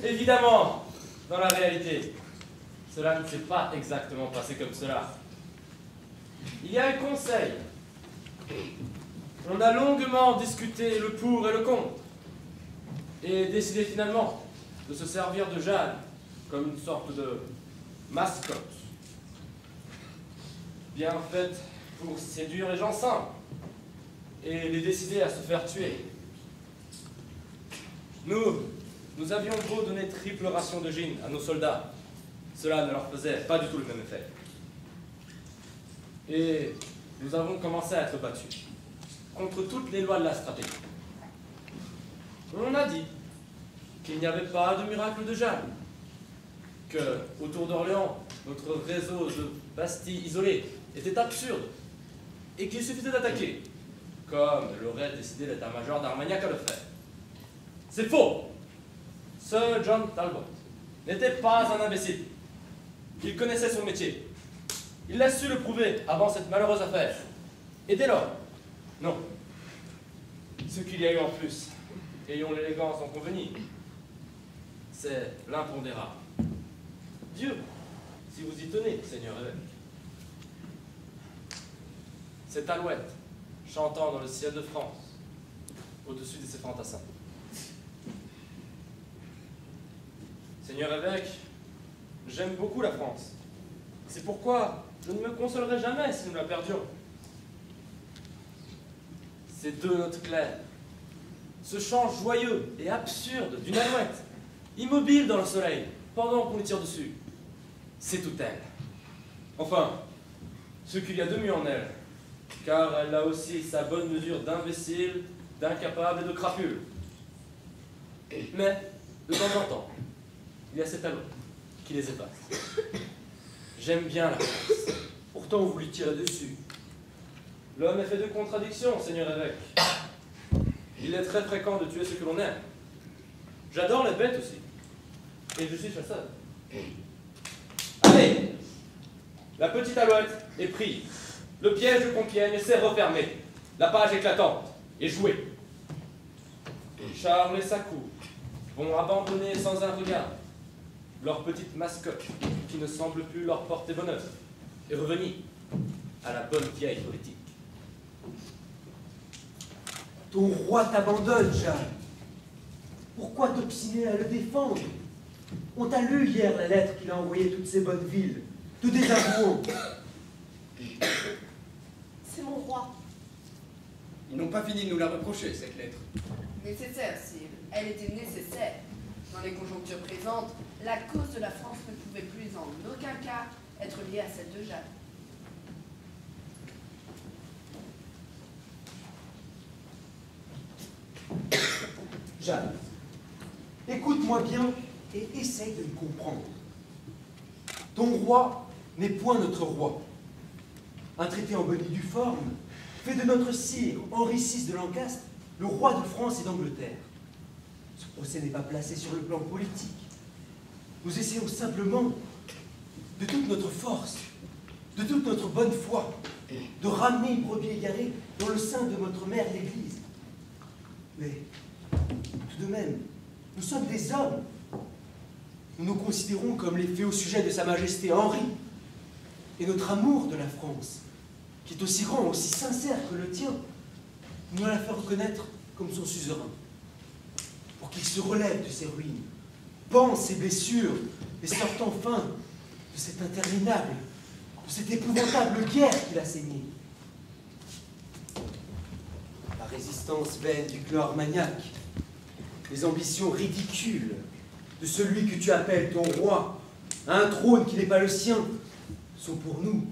Évidemment, dans la réalité, cela ne s'est pas exactement passé comme cela. Il y a un conseil. On a longuement discuté le pour et le contre, et décidé finalement de se servir de Jeanne comme une sorte de mascotte, bien faite pour séduire les gens simples et les décider à se faire tuer. Nous avions beau donner triple ration de gin à nos soldats, cela ne leur faisait pas du tout le même effet. Et nous avons commencé à être battus, contre toutes les lois de la stratégie. On a dit qu'il n'y avait pas de miracle de Jeanne, que, autour d'Orléans, notre réseau de bastilles isolées était absurde, et qu'il suffisait d'attaquer, comme l'aurait décidé l'état-major d'Armagnac à le faire. C'est faux! Ce John Talbot n'était pas un imbécile. Il connaissait son métier. Il a su le prouver avant cette malheureuse affaire. Et dès lors, non. Ce qu'il y a eu en plus, ayons l'élégance d'en convenir, c'est l'impondérable. Dieu, si vous y tenez, Seigneur évêque. Cette alouette chantant dans le ciel de France, au-dessus de ses fantassins. Seigneur évêque, j'aime beaucoup la France. C'est pourquoi je ne me consolerai jamais si nous la perdions. Ces deux notes claires, ce chant joyeux et absurde d'une alouette, immobile dans le soleil, pendant qu'on lui tire dessus, c'est tout elle. Enfin, ce qu'il y a de mieux en elle, car elle a aussi sa bonne mesure d'imbécile, d'incapable et de crapule. Mais, de temps en temps, il y a ces tableaux qui les effacent. J'aime bien la France. Pourtant, vous lui tirez dessus. L'homme est fait de contradictions, Seigneur évêque. Il est très fréquent de tuer ce que l'on aime. J'adore les bêtes aussi. Et je suis chasseur. Allez! La petite alouette est prise. Le piège de Compiègne s'est refermé. La page éclatante est jouée. Charles et sa cour vont abandonner sans un regard leur petite mascotte qui ne semble plus leur porter bonheur et revenir à la bonne vieille politique. Ton roi t'abandonne, Jeanne. Pourquoi t'obstiner à le défendre? On t'a lu hier la lettre qu'il a envoyée toutes ces bonnes villes, te désavouant. C'est mon roi. Ils n'ont pas fini de nous la reprocher, cette lettre. Nécessaire, sire. Elle était nécessaire. Dans les conjonctures présentes, la cause de la France ne pouvait plus en aucun cas être liée à celle de Jeanne. Jeanne, écoute-moi bien et essaye de me comprendre. Ton roi n'est point notre roi. Un traité en bonne et due forme fait de notre sire Henri VI de Lancastre le roi de France et d'Angleterre. Ce procès n'est pas placé sur le plan politique. Nous essayons simplement, de toute notre force, de toute notre bonne foi, de ramener une brebis égarée dans le sein de notre mère l'Église. Mais, tout de même, nous sommes des hommes. Nous nous considérons comme les faits au sujet de Sa Majesté Henri. Et notre amour de la France, qui est aussi grand, aussi sincère que le tien, nous la fait reconnaître comme son suzerain. Pour qu'il se relève de ses ruines, pense ses blessures et sorte enfin de cette interminable, de cette épouvantable guerre qu'il a saignée. La résistance vaine du clan Armagnac, les ambitions ridicules de celui que tu appelles ton roi, à un trône qui n'est pas le sien, sont pour nous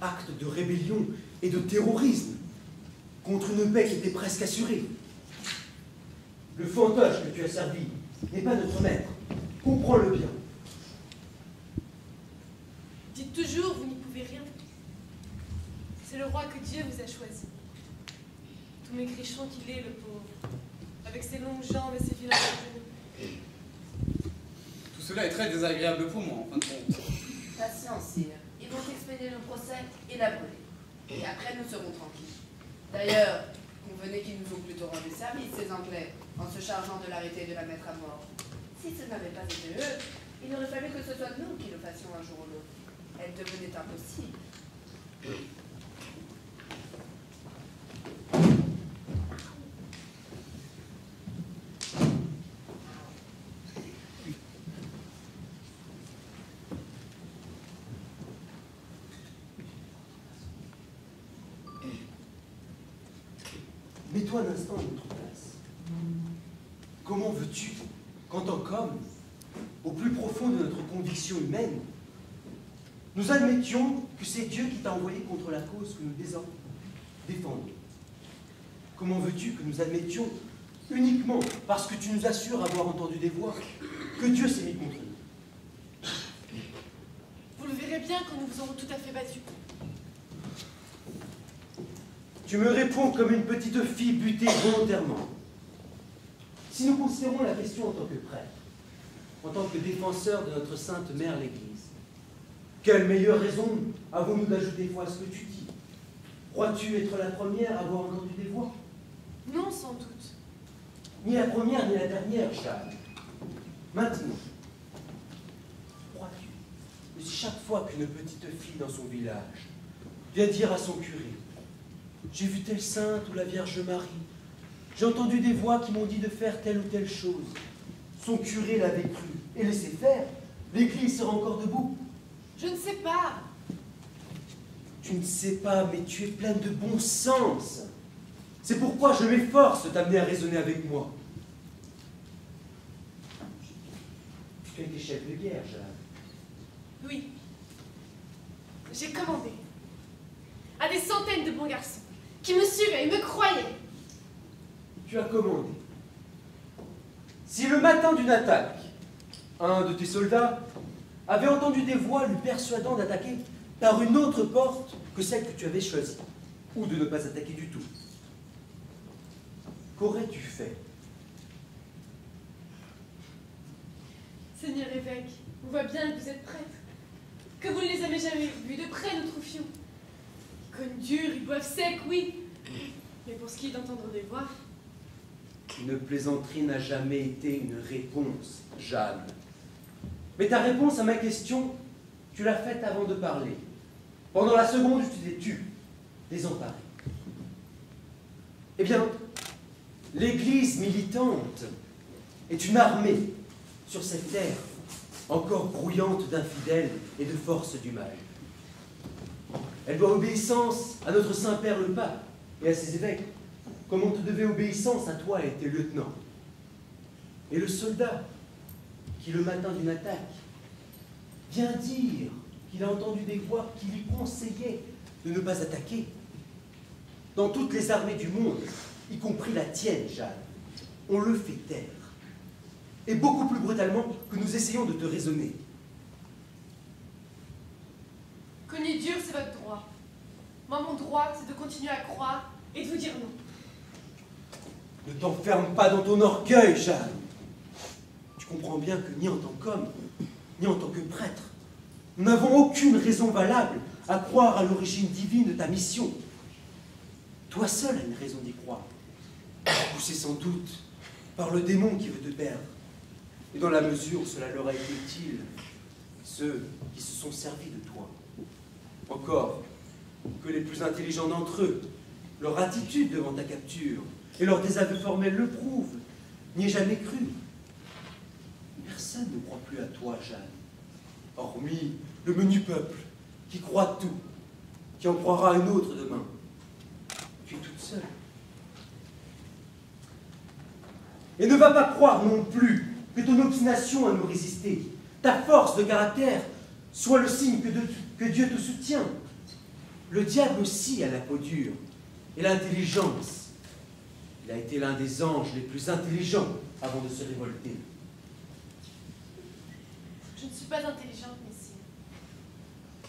actes de rébellion et de terrorisme contre une paix qui était presque assurée. Le fantoche que tu as servi n'est pas notre maître. Comprends-le bien. Dites toujours, vous n'y pouvez rien. C'est le roi que Dieu vous a choisi. Tout maigrichon qu'il est, le pauvre, avec ses longues jambes et ses vilains genoux. Tout cela est très désagréable pour moi, en fin de compte. Patience, sire. Ils vont expédier le procès et la brûler. Et après, nous serons tranquilles. D'ailleurs, convenez qu'ils nous ont plutôt rendu service, ces Anglais, en se chargeant de l'arrêter et de la mettre à mort. Si ce n'avait pas été eux, il aurait fallu que ce soit nous qui le fassions un jour ou l'autre. Elle devenait impossible. Mets-toi un instant à notre place. Comment veux-tu qu'en tant qu'homme, au plus profond de notre conviction humaine, nous admettions que c'est Dieu qui t'a envoyé contre la cause que nous défendons? Comment veux-tu que nous admettions, uniquement parce que tu nous assures avoir entendu des voix, que Dieu s'est mis contre nous? Vous le verrez bien quand nous vous aurons tout à fait battus. Tu me réponds comme une petite fille butée volontairement. Si nous considérons la question en tant que prêtre, en tant que défenseur de notre sainte mère l'Église, quelle meilleure raison avons-nous d'ajouter foi à ce que tu dis? Crois-tu être la première à avoir entendu des voix? Non, sans doute. Ni la première ni la dernière, Jeanne. Maintenant, crois-tu que si chaque fois qu'une petite fille dans son village vient dire à son curé: j'ai vu telle sainte ou la Vierge Marie, j'ai entendu des voix qui m'ont dit de faire telle ou telle chose, son curé l'avait cru et laissé faire, l'Église sera encore debout? Je ne sais pas. Tu ne sais pas, mais tu es pleine de bon sens. C'est pourquoi je m'efforce de t'amener à raisonner avec moi. Tu as été chef de guerre, Jeanne. Oui. J'ai commandé à des centaines de bons garçons qui me suivaient et me croyaient. Tu as commandé. Si le matin d'une attaque, un de tes soldats avait entendu des voix lui persuadant d'attaquer par une autre porte que celle que tu avais choisie, ou de ne pas attaquer du tout, qu'aurais-tu fait? Seigneur évêque, on voit bien que vous êtes prêtre, que vous ne les avez jamais vus de près, nous troufions. Ils cognent dur, ils boivent sec, oui, mais pour ce qui est d'entendre des voix, Une plaisanterie n'a jamais été une réponse, Jeanne. Mais ta réponse à ma question, tu l'as faite avant de parler. Pendant la seconde, tu t'es tue, désemparée. Eh bien, l'Église militante est une armée sur cette terre encore grouillante d'infidèles et de forces du mal. Elle doit obéissance à notre Saint-Père le Pape et à ses évêques, comme on te devait obéissance à toi et tes lieutenants. Et le soldat, qui le matin d'une attaque, vient dire qu'il a entendu des voix qui lui conseillaient de ne pas attaquer. Dans toutes les armées du monde, y compris la tienne, Jeanne, on le fait taire. Et beaucoup plus brutalement que nous essayons de te raisonner. cogner dur, c'est votre droit. Moi, mon droit, c'est de continuer à croire et de vous dire non. Ne t'enferme pas dans ton orgueil, Jeanne. Tu comprends bien que ni en tant qu'homme, ni en tant que prêtre, nous n'avons aucune raison valable à croire à l'origine divine de ta mission. Toi seul as une raison d'y croire, poussé sans doute par le démon qui veut te perdre. Et dans la mesure où cela leur a été utile, ceux qui se sont servis de toi. Encore que les plus intelligents d'entre eux, leur attitude devant ta capture et leur désaveu formel le prouvent, n'y ai jamais cru. Personne ne croit plus à toi, Jeanne, hormis le menu peuple qui croit à tout, qui en croira à une autre demain. Tu es toute seule. Et ne va pas croire non plus que ton obstination à nous résister, ta force de caractère, soit le signe que Dieu te soutient. Le diable aussi a la peau dure et l'intelligence. Il a été l'un des anges les plus intelligents avant de se révolter. Je ne suis pas intelligente, messire.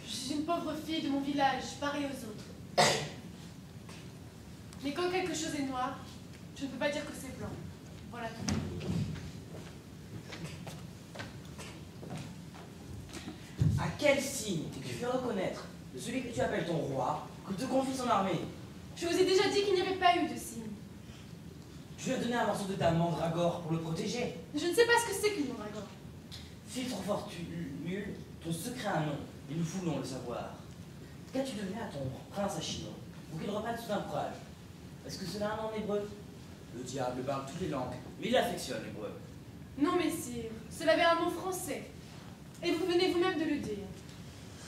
Je suis une pauvre fille de mon village, pareille aux autres. Mais quand quelque chose est noir, je ne peux pas dire que c'est blanc. Voilà tout. À quel signe tu fais reconnaître de celui que tu appelles ton roi que te confie son armée? Je vous ai déjà dit qu'il n'y avait pas eu de signe. Tu lui as donné un morceau de ta mandragore pour le protéger. Je ne sais pas ce que c'est qu'une mandragore. Filtre formule, ton secret a un nom, et nous voulons le savoir. Qu'as-tu donné à ton prince Achillon pour qu'il reprenne son courage? Est-ce que cela a un nom en hébreu? Le diable parle toutes les langues, mais il affectionne l'hébreu. Non, messire, cela avait un nom français. Et vous venez vous-même de le dire.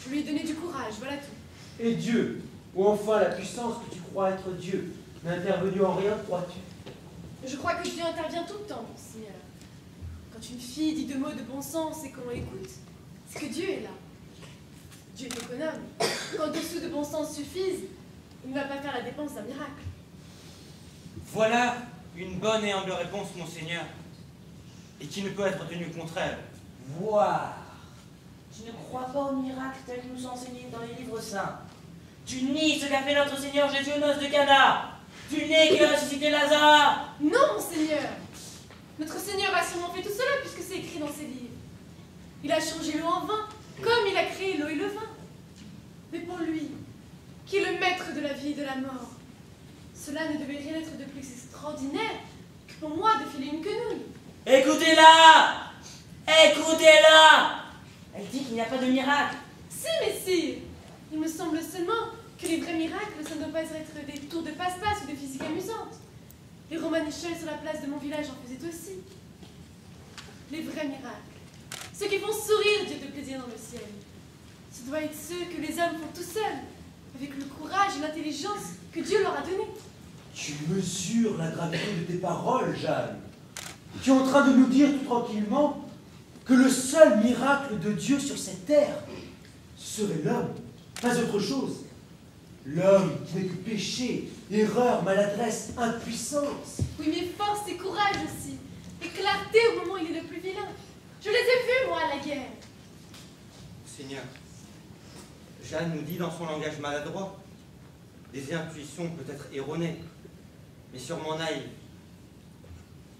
Je lui ai donné du courage, voilà tout. Et Dieu, ou enfin la puissance que tu crois être Dieu, n'est intervenu en rien, crois-tu? Je crois que Dieu intervient tout le temps, monseigneur. Quand une fille dit 2 mots de bon sens et qu'on l'écoute, c'est que Dieu est là. Dieu est économe. Quand 2 sous de bon sens suffisent, il ne va pas faire la dépense d'un miracle. Voilà une bonne et humble réponse, monseigneur, et qui ne peut être tenue contre elle. Voir. Tu ne crois pas au miracle tel que nous sont enseignés dans les livres saints. Tu nies ce qu'a fait notre Seigneur Jésus aux noces de Cana. Tu nies qu'il a ressuscité Lazare. Non, monseigneur. Notre Seigneur a sûrement fait tout cela puisque c'est écrit dans ses livres. Il a changé l'eau en vin, comme il a créé l'eau et le vin. Mais pour lui, qui est le maître de la vie et de la mort, cela ne devait rien être de plus extraordinaire que pour moi de filer une quenouille. Écoutez-la. Écoutez-la. Elle dit qu'il n'y a pas de miracle. Si, messire. Il me semble seulement que les vrais miracles, ça ne doit pas être des tours de passe-passe ou de physique amusante. Les Romanichels sur la place de mon village en faisaient aussi. Les vrais miracles, ceux qui font sourire Dieu de plaisir dans le ciel, ce doit être ceux que les hommes font tout seuls, avec le courage et l'intelligence que Dieu leur a donnés. Tu mesures la gravité de tes paroles, Jeanne. Tu es en train de nous dire tout tranquillement que le seul miracle de Dieu sur cette terre, ce serait l'homme, pas autre chose. L'homme qui n'est que péché, erreur, maladresse, impuissance. Oui, mais force et courage aussi, et clarté au la guerre. Seigneur, Jeanne nous dit dans son langage maladroit des intuitions peut-être erronées, mais sûrement naïves,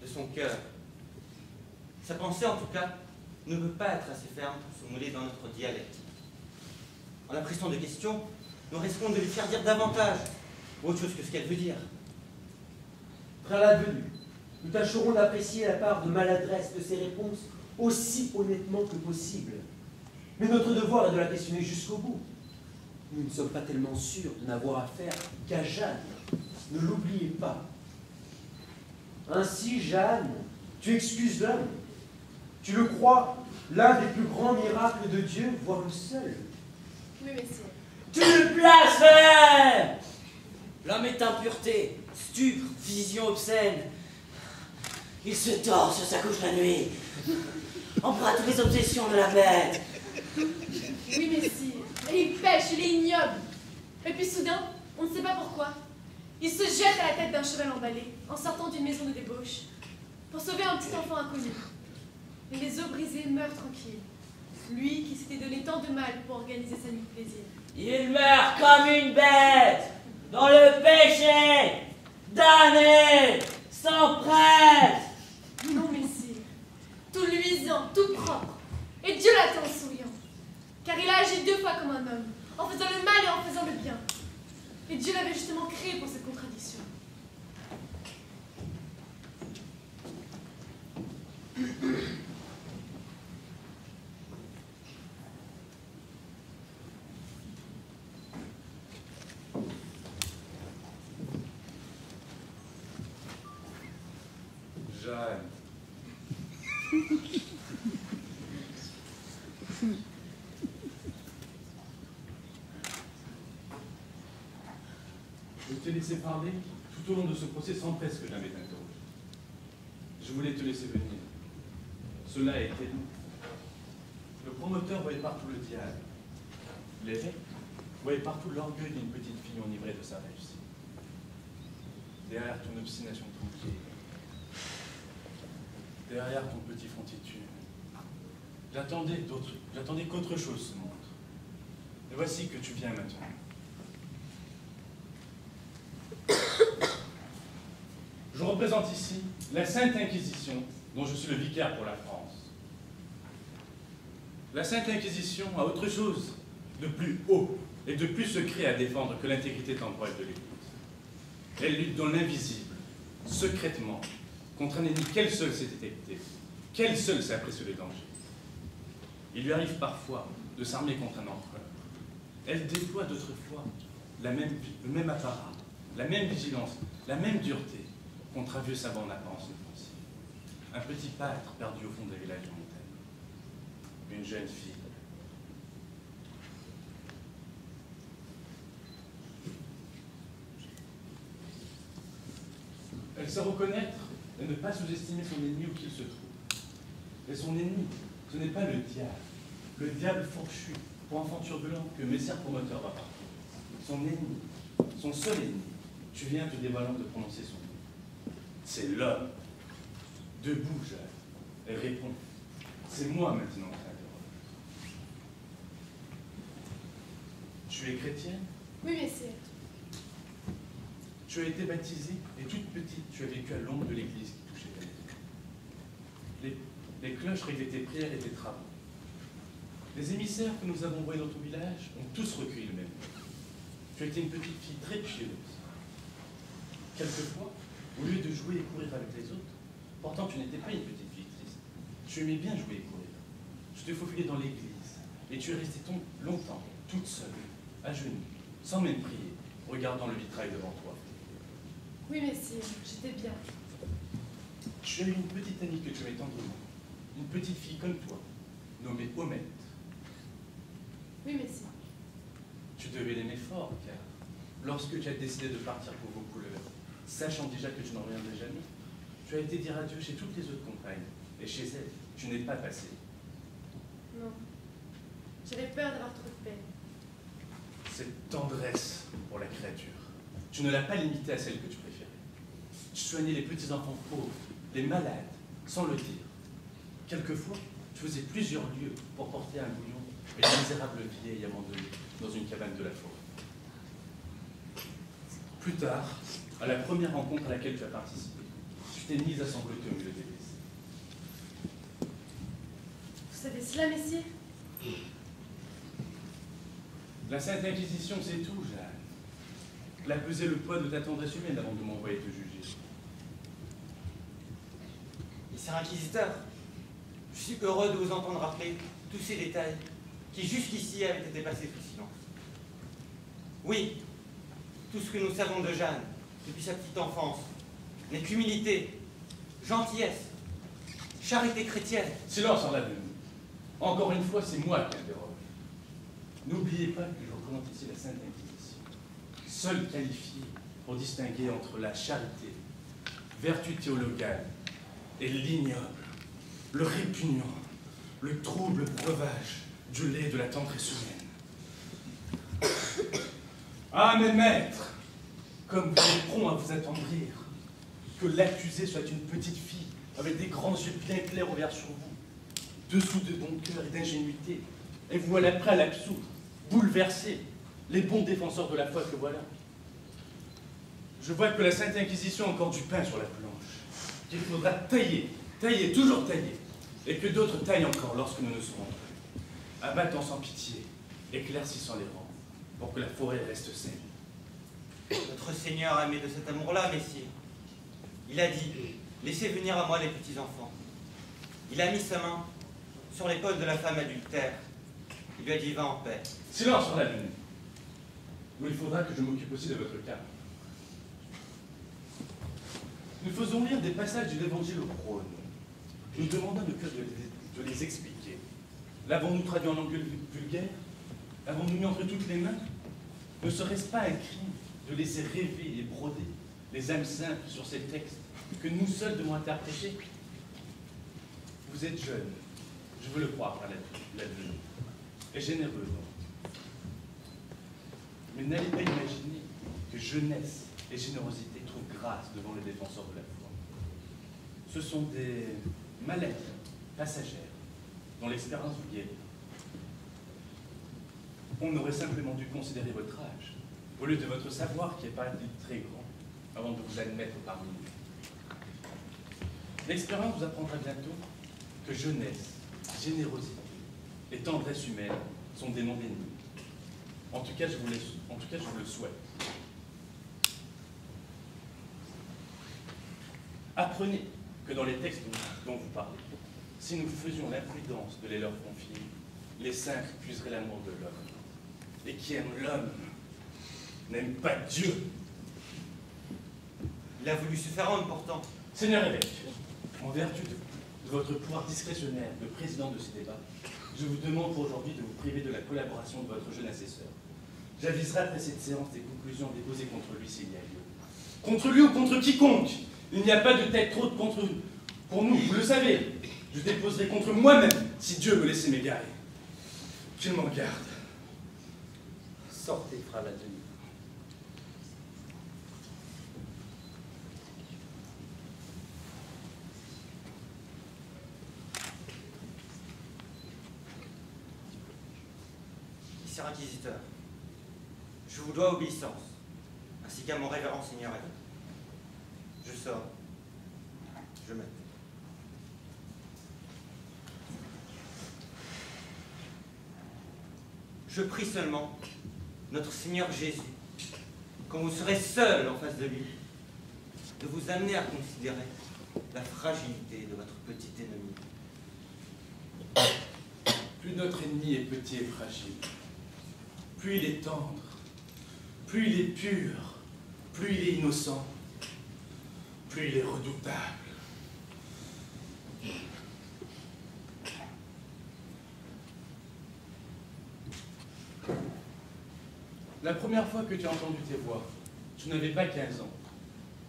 de son cœur. Sa pensée, en tout cas, ne peut pas être assez ferme pour se mouler dans notre dialecte. En la pressant de questions, nous risquons de lui faire dire davantage, ou autre chose que ce qu'elle veut dire. Préalable, nous tâcherons d'apprécier la part de maladresse de ses réponses aussi honnêtement que possible. Mais notre devoir est de la questionner jusqu'au bout. Nous ne sommes pas tellement sûrs de n'avoir affaire qu'à Jeanne. Ne l'oubliez pas. Ainsi, Jeanne, tu excuses l'homme. Tu le crois l'un des plus grands miracles de Dieu, voire le seul. Oui, messire. Tu le blasphèmes! L'homme est impureté, stupre, vision obscène. Il se tord sur sa couche la nuit. Emprunt toutes les obsessions de la bête. Oui, messire. Et il pêche, il est ignoble. Et puis soudain, on ne sait pas pourquoi, il se jette à la tête d'un cheval emballé en sortant d'une maison de débauche pour sauver un petit enfant inconnu. Et les os brisés meurent tranquilles. Lui qui s'était donné tant de mal pour organiser sa nuit de plaisir. Il meurt comme une bête, dans le péché, damné, sans prêtre. Non, messire. Tout luisant, tout propre. Et Dieu l'attend souriant. Car il a agi 2 fois comme un homme, en faisant le mal et en faisant le bien. Et Dieu l'avait justement créé pour cette contradiction. Jeanne. Je t'ai laissé parler tout au long de ce procès sans presque jamais t'interroger. Je voulais te laisser venir. Cela a été long. Le promoteur voyait partout le diable. L'évêque voyait partout l'orgueil d'une petite fille enivrée de sa réussite. Derrière ton obstination tranquille, derrière ton petit frontitude, j'attendais qu'autre chose se montre. Et voici que tu viens maintenant. Je représente ici la Sainte Inquisition, dont je suis le vicaire pour la France. La Sainte Inquisition a autre chose de plus haut et de plus secret à défendre que l'intégrité temporelle de l'Église. Elle lutte dans l'invisible, secrètement, contre un ennemi qu'elle seule s'est détecté, qu'elle seule s'est apprécié le danger. Il lui arrive parfois de s'armer contre un empereur. Elle déploie d'autres fois le même apparat, la même vigilance, la même dureté contre un vieux savant d'apparence inoffensive. Un petit pâtre perdu au fond des villages de montagne. Une jeune fille. Elle sait reconnaître et ne pas sous-estimer son ennemi où qu'il se trouve. Et son ennemi, ce n'est pas le diable fourchu, pour enfant turbulent que Messire Promoteur va partir. Son ennemi, son seul ennemi, tu viens te dévalant de prononcer son nom. C'est l'homme. Debout, Jeanne. Elle répond. C'est moi maintenant qui t'interroge. Tu es chrétienne? Oui, messire. Tu as été baptisée et toute petite, tu as vécu à l'ombre de l'église qui touchait ta maison. Les cloches réglaient tes prières et tes travaux. Les émissaires que nous avons envoyés dans ton village ont tous recueilli le même nom. Tu as été une petite fille très pieuse. Quelquefois, au lieu de jouer et courir avec les autres, pourtant tu n'étais pas une petite fille triste. Tu aimais bien jouer et courir. Tu te faufilais dans l'église et tu es restée longtemps, toute seule, à genoux, sans même prier, regardant le vitrail devant toi. Oui, messire, j'étais bien. Tu as eu une petite amie que tu aimais tendrement, une petite fille comme toi, nommée Homette. Oui, messire. Tu devais l'aimer fort, car lorsque tu as décidé de partir pour vos couleurs, sachant déjà que tu n'en reviendrais jamais, tu as été dire adieu chez toutes les autres compagnes, et chez elles, tu n'es pas passé. Non. J'avais peur d'avoir trop de peine. Cette tendresse pour la créature, tu ne l'as pas limitée à celle que tu préférais. Tu soignais les petits enfants pauvres, les malades, sans le dire. Quelquefois, Je faisais plusieurs lieues pour porter un bouillon et une misérable vieille abandonnée dans une cabane de la forêt. Plus tard, à la première rencontre à laquelle tu as participé, tu t'es mise à sangloter au milieu des blessés. Vous savez cela, messieurs? La Sainte Inquisition, c'est tout, Jeanne. Elle a pesé le poids de ta tendresse humaine avant de m'envoyer te juger. Messire Inquisiteur, je suis heureux de vous entendre rappeler tous ces détails qui jusqu'ici avaient été passés sous silence. Oui, tout ce que nous savons de Jeanne depuis sa petite enfance n'est qu'humilité, gentillesse, charité chrétienne. Silence en l'avenir. Encore une fois, c'est moi qui interroge. N'oubliez pas que je représente ici la Sainte Inquisition, seule qualifiée pour distinguer entre la charité, vertu théologale, et l'ignoble, le répugnant, le trouble breuvage du lait de la tendresse humaine. Ah, mes maîtres, comme vous êtes prompt à vous attendrir, que l'accusé soit une petite fille avec des grands yeux bien clairs ouverts sur vous, dessous de bon cœur et d'ingénuité, et vous voilà prêt à l'absoudre, bouleverser les bons défenseurs de la foi que voilà. Je vois que la Sainte Inquisition a encore du pain sur la planche, qu'il faudra tailler, tailler, toujours tailler, et que d'autres taillent encore lorsque nous ne serons plus, abattant sans pitié, éclaircissant les rangs, pour que la forêt reste saine. Notre Seigneur a aimé de cet amour-là, messire. Il a dit, laissez venir à moi les petits-enfants. Il a mis sa main sur l'épaule de la femme adultère. Il lui a dit, va en paix. Silence sur la lune. Mais il faudra que je m'occupe aussi de votre cas. Nous faisons lire des passages de l'Évangile au prône. Nous demandons de les expliquer. L'avons-nous traduit en langue vulgaire? Avons-nous mis entre toutes les mains? Ne serait-ce pas un crime de laisser rêver et broder les âmes simples sur ces textes que nous seuls devons interpréter? Vous êtes jeune, je veux le croire par l'avenir, et généreux donc. Mais n'allez pas imaginer que jeunesse et générosité trouvent grâce devant les défenseurs de la foi. Ce sont des maladies passagères dont l'expérience vous guérit. On aurait simplement dû considérer votre âge, au lieu de votre savoir qui est paraît-il très grand, avant de vous admettre parmi nous. L'expérience vous apprendra bientôt que jeunesse, générosité et tendresse humaine sont des noms d'ennemis. En tout cas, je vous le souhaite. Apprenez que dans les textes dont vous parlez, si nous faisions l'imprudence de les leur confier, les saints puiseraient l'amour de l'homme. Et qui aime l'homme n'aime pas Dieu. Il a voulu se faire homme pourtant. Seigneur évêque, en vertu de votre pouvoir discrétionnaire de président de ces débats, je vous demande pour aujourd'hui de vous priver de la collaboration de votre jeune assesseur. J'aviserai après cette séance des conclusions déposées contre lui s'il y a lieu. Contre lui ou contre quiconque, il n'y a pas de tête trop contre nous. Pour nous, vous le savez, je déposerai contre moi-même si Dieu me laissait m'égarer. Qu'il m'en garde. Sortez, frère Latenu. Messire Inquisiteur, je vous dois obéissance, ainsi qu'à mon révérend Seigneur évêque. Je sors. Je m'aide. Je prie seulement notre Seigneur Jésus, quand vous serez seul en face de lui, de vous amener à considérer la fragilité de votre petit ennemi. Plus notre ennemi est petit et fragile, plus il est tendre, plus il est pur, plus il est innocent, plus il est redoutable. La première fois que tu as entendu tes voix, tu n'avais pas 15 ans.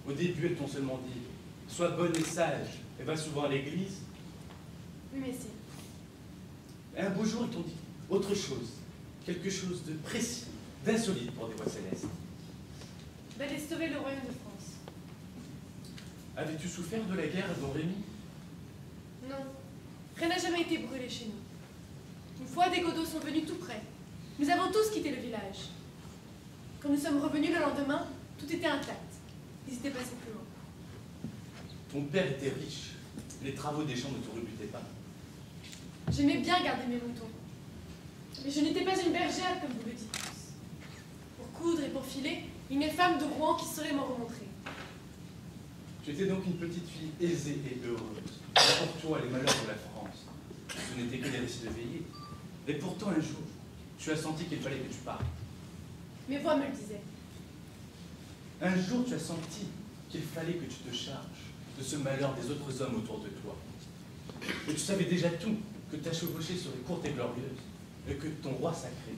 Au début, elles t'ont seulement dit « Sois bonne et sage et va souvent à l'église ». Oui, messieurs. Et un beau jour, ils t'ont dit autre chose, quelque chose de précis, d'insolite pour des voix célestes. D'aller sauver le royaume de France. Avais-tu souffert de la guerre à Don Rémy? Non. Rien n'a jamais été brûlé chez nous. Une fois, des godots sont venus tout près. Nous avons tous quitté le village. Quand nous sommes revenus le lendemain, tout était intact. Ils étaient passés plus loin. Ton père était riche. Les travaux des champs ne te rebutaient pas. J'aimais bien garder mes moutons. Mais je n'étais pas une bergère, comme vous le dites tous. Pour coudre et pour filer, une femme de Rouen qui saurait m'en remontrer. Tu étais donc une petite fille aisée et heureuse. Pour toi, les malheurs de la France, ce n'étaient que des récits de veillée. Et pourtant, un jour, tu as senti qu'il fallait que tu partes. Mes voix me le disaient. Un jour, tu as senti qu'il fallait que tu te charges de ce malheur des autres hommes autour de toi. Et tu savais déjà tout, que ta chevauchée serait courte et glorieuse, et que ton roi sacré,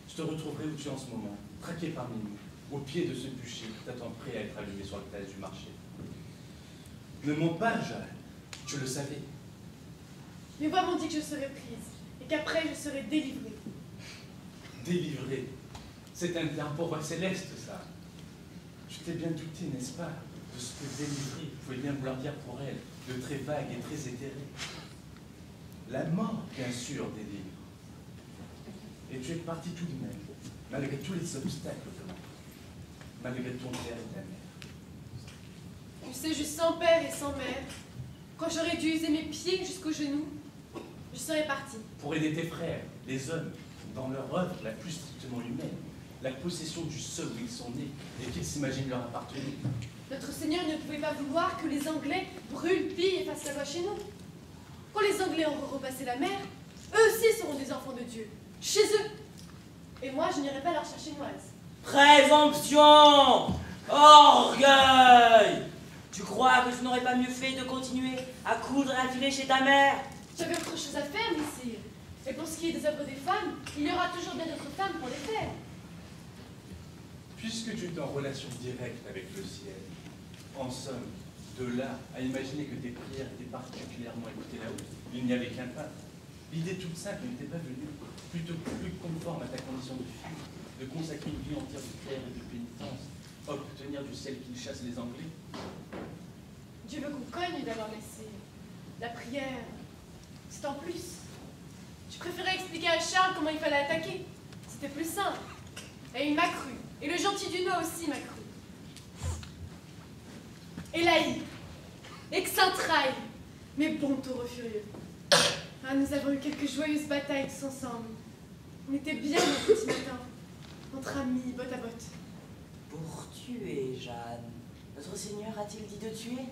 tu te retrouverais où tu es en ce moment, traqué parmi nous, au pied de ce bûcher qui t'attend prêt à être allumé sur la place du marché. Ne mens pas, Jeanne, tu le savais. Mes voix m'ont dit que je serais prise, et qu'après je serais délivrée. Délivré, c'est un terme pour voix céleste, ça. Tu t'es bien douté, n'est-ce pas, de ce que délivrer pouvait bien vouloir dire pour elle, de très vague et très éthéré. La mort, bien sûr, délivre. Et tu es parti tout de même, malgré tous les obstacles de la vie, malgré ton père et ta mère. Tu sais, juste sans père et sans mère, quand j'aurais dû user mes pieds jusqu'aux genoux, je serais partie. Pour aider tes frères, les hommes, dans leur œuvre la plus strictement humaine, la possession du sol où ils sont nés et qu'ils s'imaginent leur appartenir. Notre Seigneur ne pouvait pas vouloir que les Anglais brûlent, pillent et fassent la loi chez nous. Quand les Anglais auront repassé la mer, eux aussi seront des enfants de Dieu, chez eux. Et moi, je n'irai pas leur chercher noise. Présomption! Orgueil! Tu crois que tu n'aurais pas mieux fait de continuer à coudre et à filer chez ta mère? J'avais autre chose à faire, messire. Et pour ce qui est des œuvres des femmes, il y aura toujours bien d'autres femmes pour les faire. Puisque tu es en relation directe avec le ciel, en somme, de là à imaginer que tes prières étaient particulièrement écoutées là-haut, il n'y avait qu'un pas. L'idée toute simple n'était pas venue, plutôt plus conforme à ta condition de fille, de consacrer une vie entière de prière et de pénitence, obtenir du ciel qu'il chasse les Anglais. Dieu veut qu'on cogne d'avoir laissé. La prière, c'est en plus. Je préférais expliquer à Charles comment il fallait attaquer. C'était plus simple. Et il m'a cru. Et le gentil Duno aussi m'a cru. Et Laï. Et Xaintrailles. Mes bons taureaux furieux. Ah, nous avons eu quelques joyeuses batailles tous ensemble. On était bien au petit matin. Entre amis, botte à botte. Pour tuer, Jeanne. Notre Seigneur a-t-il dit de tuer?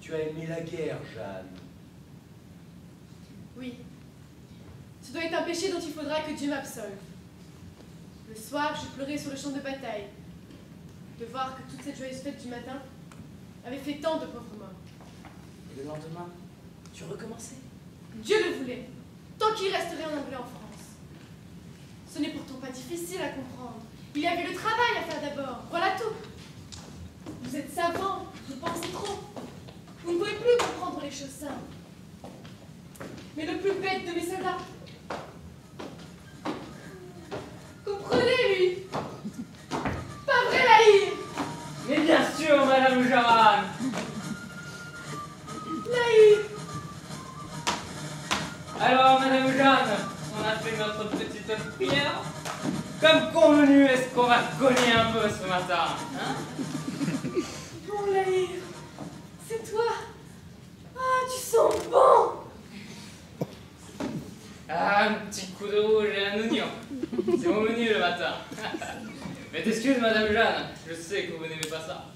Tu as aimé la guerre, Jeanne. Oui. Ce doit être un péché dont il faudra que Dieu m'absolve. Le soir, je pleurais sur le champ de bataille, de voir que toute cette joyeuse fête du matin avait fait tant de pauvres morts. Et le lendemain, tu recommençais? Dieu le voulait, tant qu'il resterait en Anglais en France. Ce n'est pourtant pas difficile à comprendre. Il y avait le travail à faire d'abord, voilà tout. Vous êtes savants, vous pensez trop. Vous ne pouvez plus comprendre les choses simples. Mais le plus bête de mes soldats, comprenez, lui. Pas vrai, Laïr? Mais bien sûr, Madame Jeanne. Laïr. Alors, Madame Jeanne, on a fait notre petite prière. Comme convenu, est-ce qu'on va cogner un peu ce matin, hein? Bon, Laïr, c'est toi. Ah, tu sens bon. Ah, un petit coup de rouge et un oignon. C'est mon menu le matin. Mais t'excuses, Madame Jeanne, je sais que vous n'aimez pas ça.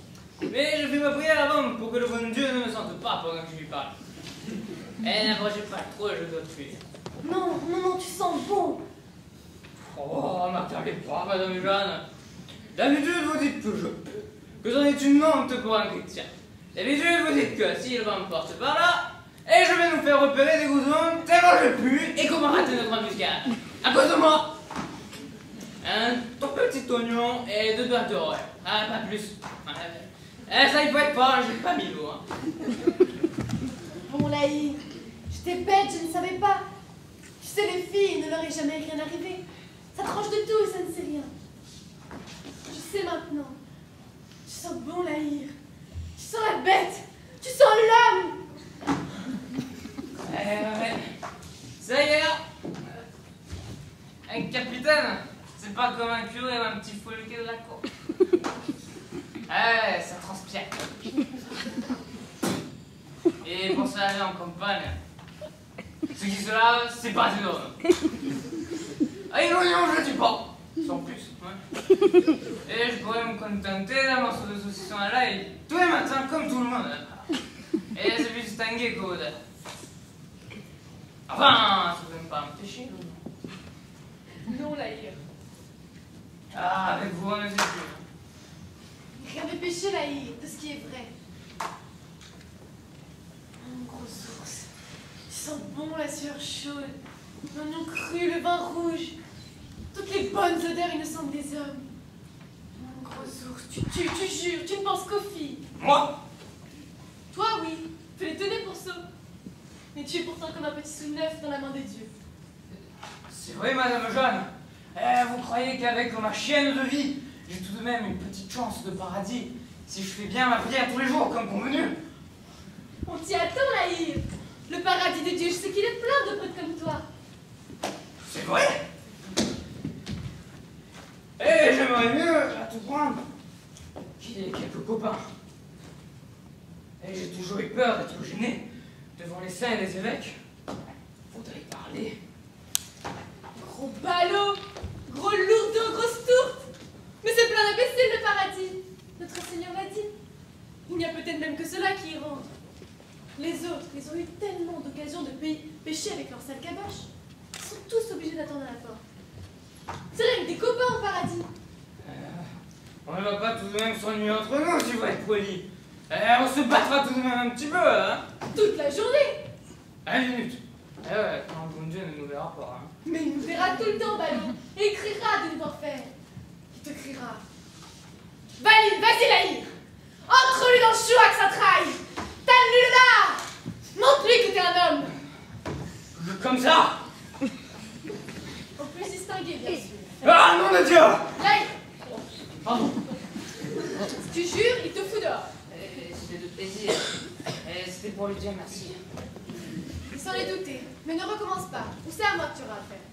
Mais je fais ma prière avant pour que le bon Dieu ne me sente pas pendant que je lui parle. Et n'approchez pas trop, je dois tuer. Non, non, non, tu sens bon. Oh, m'attaquez pas, Madame Jeanne. D'habitude, vous dites que je peux, que c'en est une honte pour un chrétien. D'habitude, vous dites que s'il m'emporte par là, et je vais nous faire repérer des goudrons tellement je pue et qu'on va rater notre embuscade. À cause de moi. Un tout petit oignon et 2 doigts d'horreur. Ah, pas plus. Ça, il faut être fort, j'ai pas mis l'eau. Hein. Bon, Laïr, j'étais bête, je ne savais pas. Tu sais, les filles, il ne leur est jamais rien arrivé. Ça tranche de tout et ça ne sait rien. Je sais maintenant. Tu sens bon, Laïr. Tu sens la bête. Tu sens l'homme. Ouais. comme un curé ou un petit folquet de la cour. Eh, ça transpire. Et pour se laver en campagne, ce qui se lave, c'est pas du homme. Avec l'oignon, je le dis pas. Sans plus. Ouais. Et je pourrais me contenter d'un morceau de saucisson à l'ail tous les matins, comme tout le monde. Et c'est plus distingué qu'au dehors. Enfin, ça ne pas un péché, non? Non, Laïr. Ah, avec vous, on ne sait plus. Rien de péché, Laïr, de ce qui est vrai. Gros ours, tu sens bon la sueur chaude, l'oignon cru, le vin rouge, toutes les bonnes odeurs innocentes des hommes. Mon gros ours, tu jures, tu ne penses qu'aux filles. Moi? Toi, oui, tu les tenais pour ça. Mais tu es pourtant comme un petit sou neuf dans la main des dieux. C'est vrai, Madame Jeanne. Eh, vous croyez qu'avec ma chienne de vie, j'ai tout de même une petite chance de paradis si je fais bien ma prière tous les jours, comme convenu? On t'y attend, Laïr. Le paradis des dieux, je sais qu'il est plein de potes comme toi. C'est vrai? Eh, j'aimerais mieux, à tout prendre, qu'il y ait quelques copains. Et j'ai toujours eu peur d'être gêné devant les saints et les évêques. Faudrait parler. Gros ballot, gros lourdeau, grosse tourte. Mais c'est plein d'imbéciles le paradis. Notre Seigneur l'a dit. Il n'y a peut-être même que ceux-là qui y rentrent. Les autres, ils ont eu tellement d'occasions de pécher avec leur sale caboche. Ils sont tous obligés d'attendre à la porte. C'est là avec des copains au paradis. On ne va pas tout de même s'ennuyer entre nous, si vous êtes poli. On se battra tout de même un petit peu, hein? Toute la journée. 1 minute. Eh ouais, quand bon Dieu ne nous verra pas, hein. Mais il nous verra tout le temps, ballon. Et il criera de nous voir faire. Il te criera. Vas-y, Laïr. Entre-lui dans le chou avec sa traille. Tale-lui là. Montre-lui que t'es un homme. Comme ça? Au plus distingué, bien sûr. Ah, nom de Dieu! Laïr, Pardon. tu jures, il te fout dehors. C'était de plaisir. C'était pour lui dire merci. Il s'en est douté. Mais ne recommence pas. Ou c'est à moi que tu auras à faire.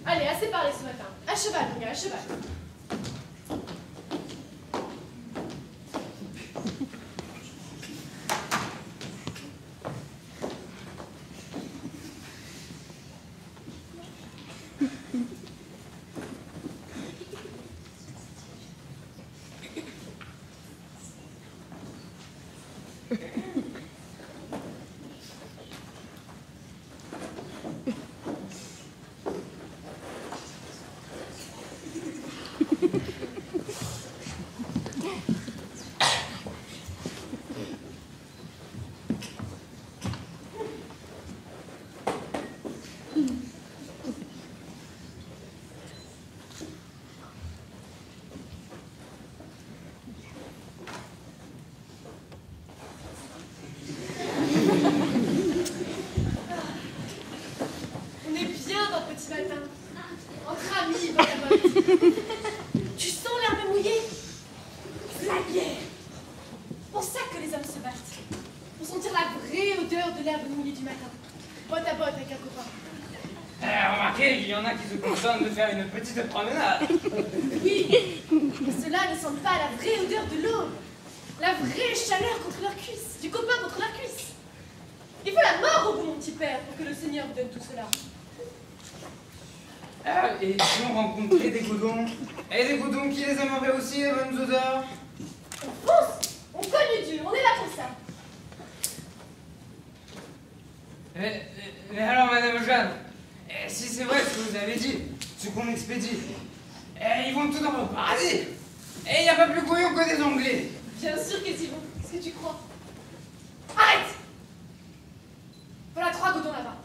Allez, assez parlé ce matin. À cheval, mon gars, à cheval. On est bien dans le petit matin. Entre amis, vagabondes. Tu sens l'herbe mouillée? C'est la guerre. Pour ça que les hommes se battent. Pour sentir la vraie odeur de l'herbe mouillée du matin. Botte à botte avec un copain. Remarquez qu'il y en a qui se contentent de faire une petite promenade. Oui, mais ceux-là ne sentent pas la vraie odeur de l'aube. La vraie chaleur contre leurs cuisses. Du copain contre leurs cuisses. Il faut la mort au bout, mon petit père, pour que le Seigneur vous donne tout cela. Et si on rencontrait des godons? Et des godons qui les aimeraient aussi, les bonnes odeurs? On fonce, on cogne dur, on est là pour ça. Mais alors, Madame Jeanne, si c'est vrai ce que vous avez dit, ce qu'on expédie, ils vont tous dans le paradis. Et il n'y a pas plus couillon que des Anglais. Bien sûr qu'ils y vont. Qu'est-ce que tu crois? Arrête! Voilà 3 godons là-bas.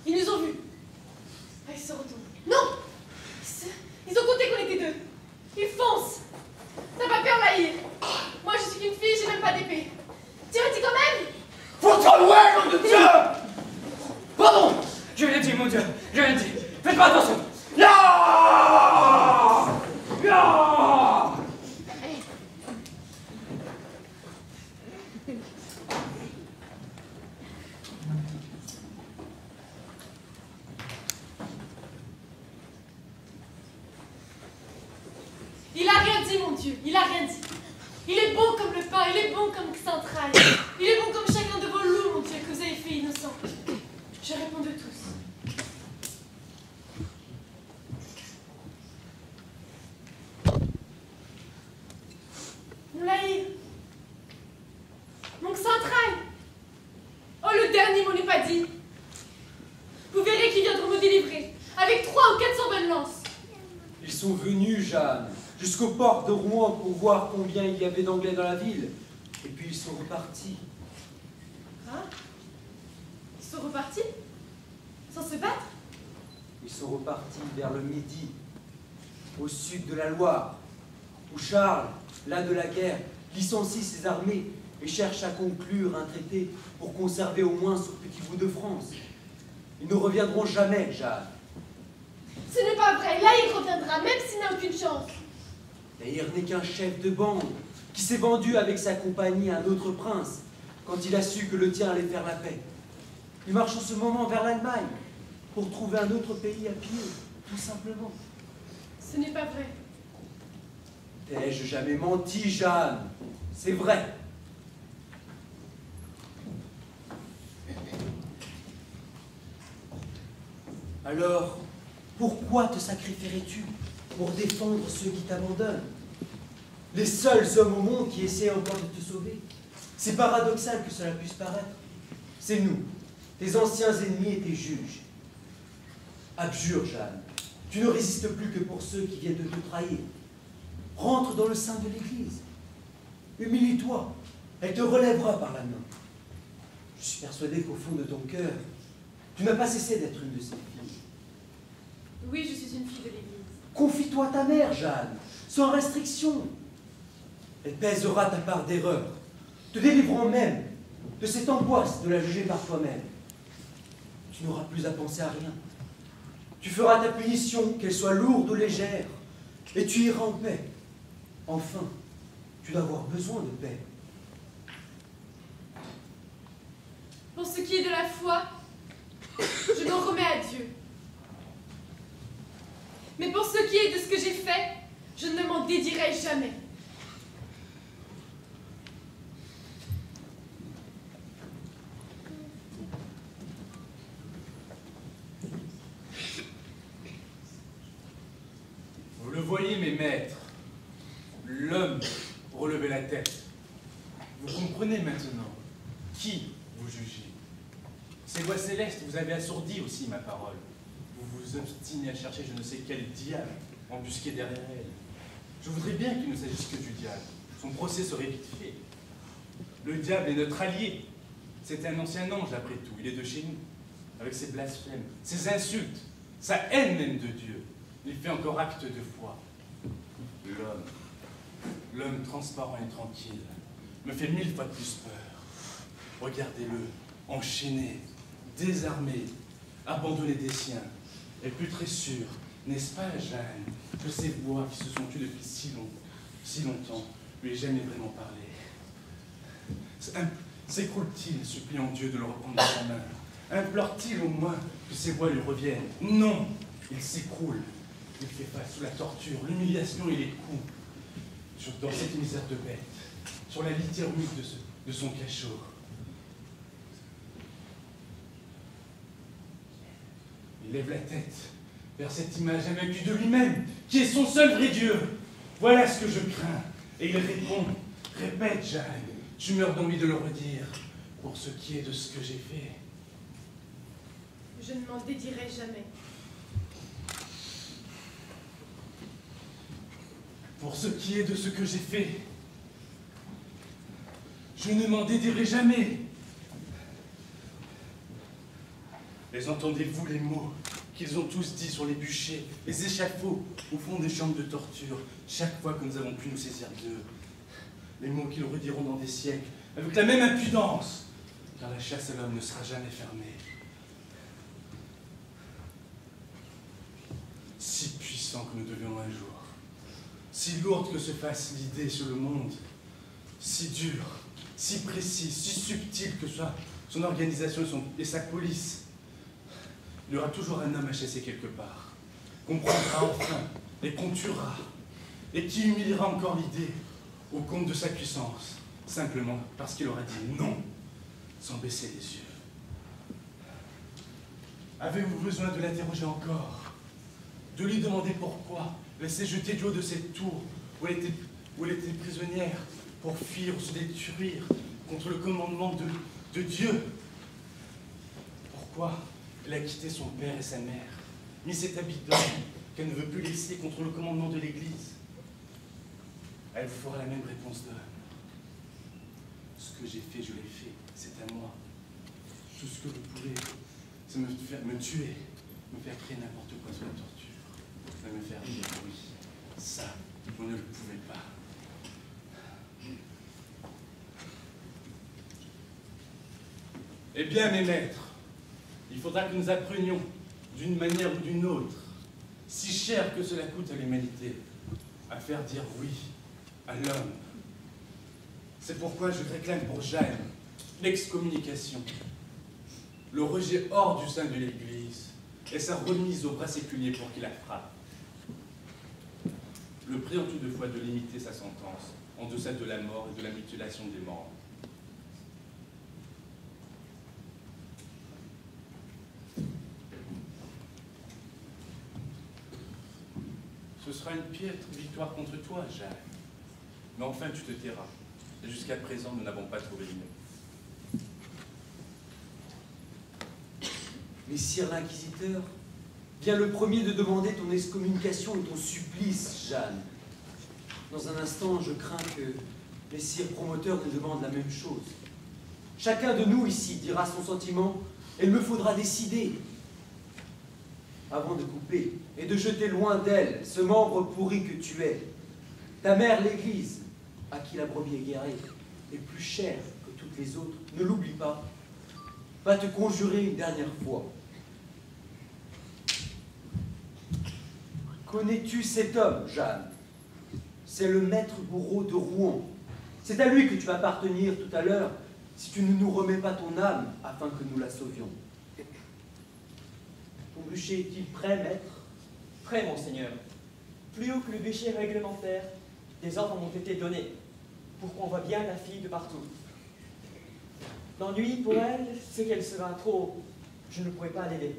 Ils nous ont vus. Ah, ils se retournent. Non! Ils ont compté qu'on était 2. Ils foncent. T'as pas peur, Laïr? Moi, je suis qu'une fille, j'ai même pas d'épée. Tire-y quand même! Faut-on louer, nom de Dieu! Pardon! Je l'ai dit, mon Dieu, je l'ai dit. Faites pas attention. Non! Non! Dieu, il a rien dit. Il est bon comme le pain, il est bon comme Xaintrailles. Il est bon comme chacun de vos loups, mon Dieu, que vous avez fait innocent. Je réponds de tous. Moulaïr, mon Xaintrailles. Oh, le dernier mot n'est pas dit. Vous verrez qu'ils viendront me délivrer, avec 300 ou 400 bonnes lances. Ils sont venus, Jeanne, jusqu'aux portes de Rouen pour voir combien il y avait d'Anglais dans la ville. Et puis ils sont repartis. Hein? Ils sont repartis? Sans se battre? Ils sont repartis vers le midi, au sud de la Loire, où Charles, là de la guerre, licencie ses armées et cherche à conclure un traité pour conserver au moins ce petit bout de France. Ils ne reviendront jamais, Jeanne. Ce n'est pas vrai, là il reviendra, même s'il n'a aucune chance. D'ailleurs, n'est qu'un chef de bande qui s'est vendu avec sa compagnie à un autre prince quand il a su que le tien allait faire la paix. Il marche en ce moment vers l'Allemagne pour trouver un autre pays à piller, tout simplement. Ce n'est pas vrai. T'ai-je jamais menti, Jeanne? C'est vrai. Alors, pourquoi te sacrifierais-tu pour défendre ceux qui t'abandonnent? Les seuls hommes au monde qui essaient encore de te sauver. C'est paradoxal que cela puisse paraître. C'est nous, tes anciens ennemis et tes juges. Abjure, Jeanne. Tu ne résistes plus que pour ceux qui viennent de te trahir. Rentre dans le sein de l'Église. Humilie-toi. Elle te relèvera par la main. Je suis persuadé qu'au fond de ton cœur, tu n'as pas cessé d'être une de ses filles. Oui, je suis une fille de l'Église. Confie-toi à ta mère, Jeanne, sans restriction. Elle pèsera ta part d'erreur, te délivrant même de cette angoisse de la juger par toi-même. Tu n'auras plus à penser à rien. Tu feras ta punition, qu'elle soit lourde ou légère, et tu iras en paix. Enfin, tu dois avoir besoin de paix. Pour ce qui est de la foi, je m'en remets à Dieu. Mais pour ce qui est de ce que j'ai fait, je ne m'en dédierai jamais. Vous le voyez, mes maîtres, l'homme relevait la tête. Vous comprenez maintenant qui vous jugez. Ces voix célestes vous avez assourdi aussi ma parole. Vous vous obstinez à chercher je ne sais quel diable embusqué derrière elle. Je voudrais bien qu'il ne s'agisse que du diable. Son procès serait vite fait. Le diable est notre allié. C'est un ancien ange après tout. Il est de chez nous. Avec ses blasphèmes, ses insultes, sa haine même de Dieu. Il fait encore acte de foi. L'homme transparent et tranquille, me fait 1000 fois plus peur. Regardez-le, enchaîné, désarmé, abandonné des siens, et plus très sûr, n'est-ce pas, Jeanne, que ces voix qui se sont tues depuis si longtemps, lui aient jamais vraiment parlé. S'écroule-t-il, suppliant Dieu de le reprendre dans sa main? Implore-t-il au moins que ces voix lui reviennent? Non, il s'écroule. Il fait face sous la torture, l'humiliation et les coups. Dans cette misère de bête, sur la litière humide de son cachot. Il lève la tête vers cette image invaincue de lui-même, qui est son seul vrai Dieu. Voilà ce que je crains. Et il répond, répète, Jeanne, tu meurs d'envie de le redire, pour ce qui est de ce que j'ai fait. Je ne m'en dédierai jamais. Pour ce qui est de ce que j'ai fait, je ne m'en dédierai jamais. Mais entendez-vous les mots qu'ils ont tous dit sur les bûchers, les échafauds, au fond des chambres de torture, chaque fois que nous avons pu nous saisir d'eux? Les mots qu'ils rediront dans des siècles, avec la même impudence, car la chasse à l'homme ne sera jamais fermée. Si puissant que nous devions un jour, si lourde que se fasse l'idée sur le monde, si dure, si précise, si subtile que soit son organisation et sa police, il y aura toujours un homme à chasser quelque part, comprendra enfin et qu'on tuera. et qui humiliera encore l'idée au compte de sa puissance, simplement parce qu'il aura dit non, sans baisser les yeux. Avez-vous besoin de l'interroger encore? De lui demander pourquoi elle s'est jetée du haut de cette tour où elle était prisonnière pour fuir ou se détruire contre le commandement de Dieu? Pourquoi elle a quitté son père et sa mère, mis cet habit d'homme qu'elle ne veut plus laisser contre le commandement de l'Église? Elle vous fera la même réponse d'homme. Ce que j'ai fait, je l'ai fait. C'est à moi. Tout ce que vous pouvez, c'est me tuer, me faire créer n'importe quoi sur la torture, me faire dire oui. Ça, vous ne le pouvez pas. Eh bien, mes maîtres, il faudra que nous apprenions, d'une manière ou d'une autre, si cher que cela coûte à l'humanité, à faire dire oui à l'homme. C'est pourquoi je réclame pour Jeanne l'excommunication, le rejet hors du sein de l'Église et sa remise au bras séculier pour qu'il la frappe. Le priant toutefois de limiter sa sentence en deçà de la mort et de la mutilation des membres. Ce sera une piètre victoire contre toi, Jeanne. Mais enfin, tu te tairas. Et jusqu'à présent, nous n'avons pas trouvé l'innocent. Messire l'inquisiteur, viens le premier de demander ton excommunication et ton supplice, Jeanne. Dans un instant, je crains que messire promoteur ne demande la même chose. Chacun de nous ici dira son sentiment et il me faudra décider. Avant de couper et de jeter loin d'elle ce membre pourri que tu es, ta mère l'Église, à qui la brebis égarée est plus chère que toutes les autres, ne l'oublie pas, va te conjurer une dernière fois. Connais-tu cet homme, Jeanne? C'est le maître bourreau de Rouen. C'est à lui que tu vas appartenir tout à l'heure si tu ne nous remets pas ton âme afin que nous la sauvions. Ton bûcher est-il prêt, maître? Prêt, monseigneur. Plus haut que le bûcher réglementaire, des ordres m'ont été donnés pour qu'on voit bien la fille de partout. L'ennui pour elle, c'est qu'elle sera trop haut. Je ne pourrai pas l'aider.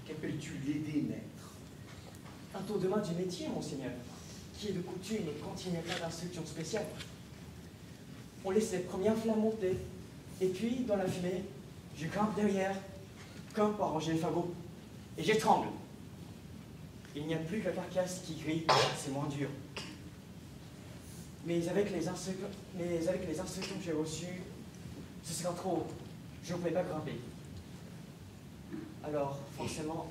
Qu'appelles-tu l'aider, maître? Un tour de main du métier, monseigneur, qui est de coutume quand il n'y a pas d'instruction spéciale. On laisse les premières flammes monter, et puis, dans la fumée, je grimpe derrière, comme pour arranger les fagots, et j'étrangle. Il n'y a plus que la carcasse qui grille, c'est moins dur. Mais avec les instructions que j'ai reçues, ce sera trop haut. Je ne pouvais pas grimper. Alors, forcément,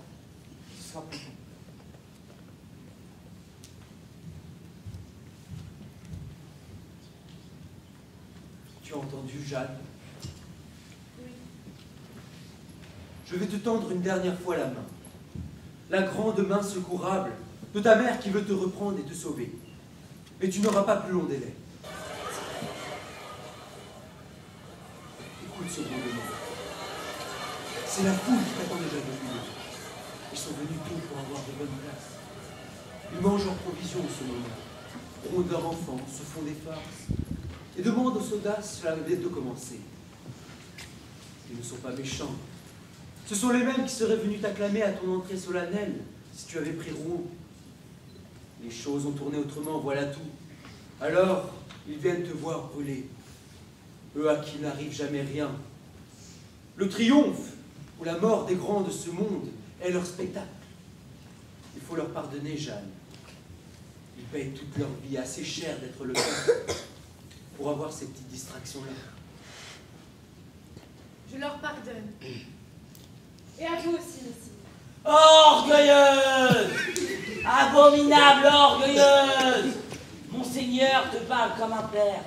ce sera plus long. Tu as entendu, Jeanne? Oui. Je vais te tendre une dernière fois la main. La grande main secourable de ta mère qui veut te reprendre et te sauver. Mais tu n'auras pas plus long délai. Écoute ce grondement. C'est la foule qui t'attend déjà depuis longtemps. Ils sont venus tôt pour avoir de bonnes places. Ils mangent leurs provisions en ce moment, rondent leurs enfants, se font des farces, et demandent aux soldats si cela venait de commencer. Ils ne sont pas méchants. Ce sont les mêmes qui seraient venus t'acclamer à ton entrée solennelle si tu avais pris Rouen. Les choses ont tourné autrement, voilà tout. Alors, ils viennent te voir brûler. Eux à qui n'arrive jamais rien. Le triomphe ou la mort des grands de ce monde est leur spectacle. Il faut leur pardonner, Jeanne. Ils payent toute leur vie assez cher d'être le cas pour avoir ces petites distractions-là. Je leur pardonne. Et à vous aussi, messire. Orgueilleuse! Abominable orgueilleuse! Monseigneur te parle comme un père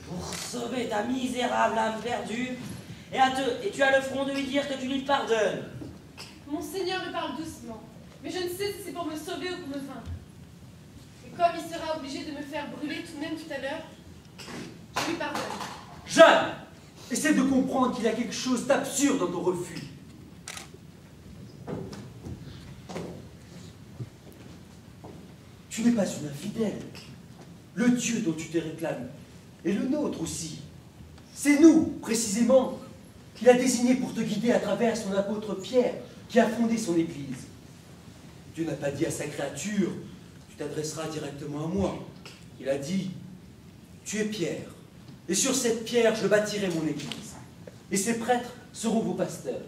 pour sauver ta misérable âme perdue et tu as le front de lui dire que tu lui pardonnes. Monseigneur me parle doucement, mais je ne sais si c'est pour me sauver ou pour me vaincre. Et comme il sera obligé de me faire brûler tout de même tout à l'heure, je lui pardonne. Jeanne, essaie de comprendre qu'il y a quelque chose d'absurde dans ton refus. Tu n'es pas une infidèle. Le Dieu dont tu te réclames est le nôtre aussi. C'est nous, précisément, qu'il a désigné pour te guider à travers son apôtre Pierre, qui a fondé son Église. Dieu n'a pas dit à sa créature, tu t'adresseras directement à moi. Il a dit, tu es Pierre, et sur cette pierre je bâtirai mon Église, et ces prêtres seront vos pasteurs.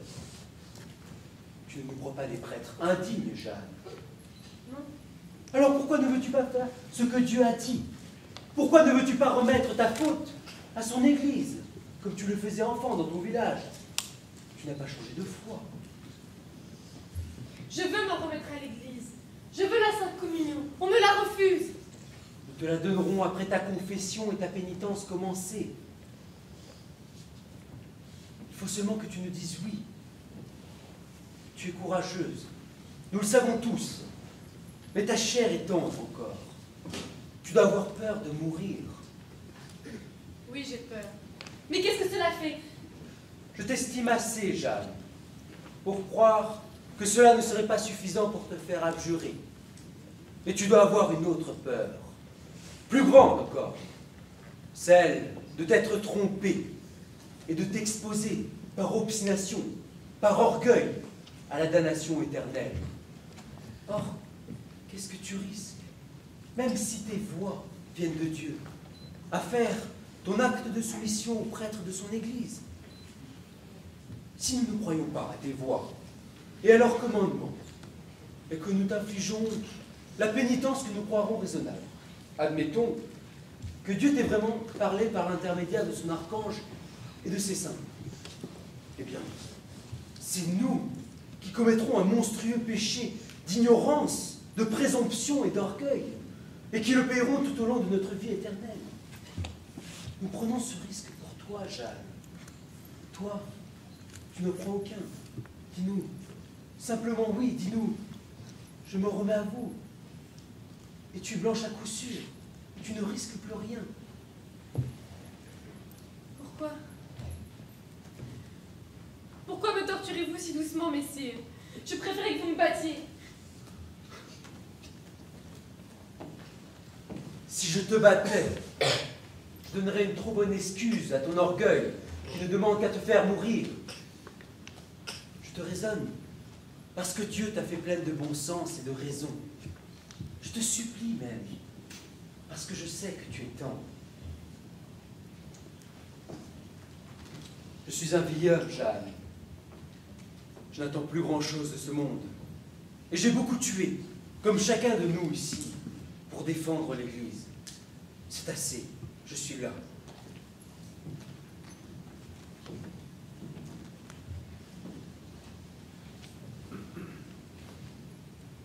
Tu ne nous crois pas des prêtres indignes, Jeanne? Non. Alors pourquoi ne veux-tu pas faire ce que Dieu a dit? Pourquoi ne veux-tu pas remettre ta faute à son Église, comme tu le faisais enfant dans ton village? Tu n'as pas changé de foi. Je veux m'en remettre à l'église. Je veux la Sainte Communion. On me la refuse. Nous te la donnerons après ta confession et ta pénitence commencée. Il faut seulement que tu nous dises oui. Tu es courageuse. Nous le savons tous. Mais ta chair est tendre encore. Tu dois avoir peur de mourir. Oui, j'ai peur. Mais qu'est-ce que cela fait? Je t'estime assez, Jeanne, pour croire que cela ne serait pas suffisant pour te faire abjurer. Et tu dois avoir une autre peur, plus grande encore, celle de t'être trompé et de t'exposer par obstination, par orgueil, à la damnation éternelle. Or, qu'est-ce que tu risques, même si tes voix viennent de Dieu, à faire ton acte de soumission au prêtre de son Église? Si nous ne croyons pas à tes voix et à leurs commandements, et que nous t'infligeons la pénitence que nous croirons raisonnable, admettons que Dieu t'ait vraiment parlé par l'intermédiaire de son archange et de ses saints. Eh bien, c'est nous qui commettrons un monstrueux péché d'ignorance, de présomption et d'orgueil, et qui le paierons tout au long de notre vie éternelle. Nous prenons ce risque pour toi, Jeanne. Toi, tu ne prends aucun. Dis-nous, simplement oui, dis-nous, je me remets à vous. Et tu es blanche à coup sûr. Tu ne risques plus rien. Pourquoi? Pourquoi me torturez-vous si doucement, messire? Je préférais que vous me battiez. Si je te battais, je donnerais une trop bonne excuse à ton orgueil qui ne demande qu'à te faire mourir. Je te raisonne parce que Dieu t'a fait pleine de bon sens et de raison. Je te supplie même, parce que je sais que tu es tendre. Je suis un vieil homme, Jeanne. Je n'attends plus grand-chose de ce monde. Et j'ai beaucoup tué, comme chacun de nous ici, pour défendre l'Église. C'est assez, je suis là.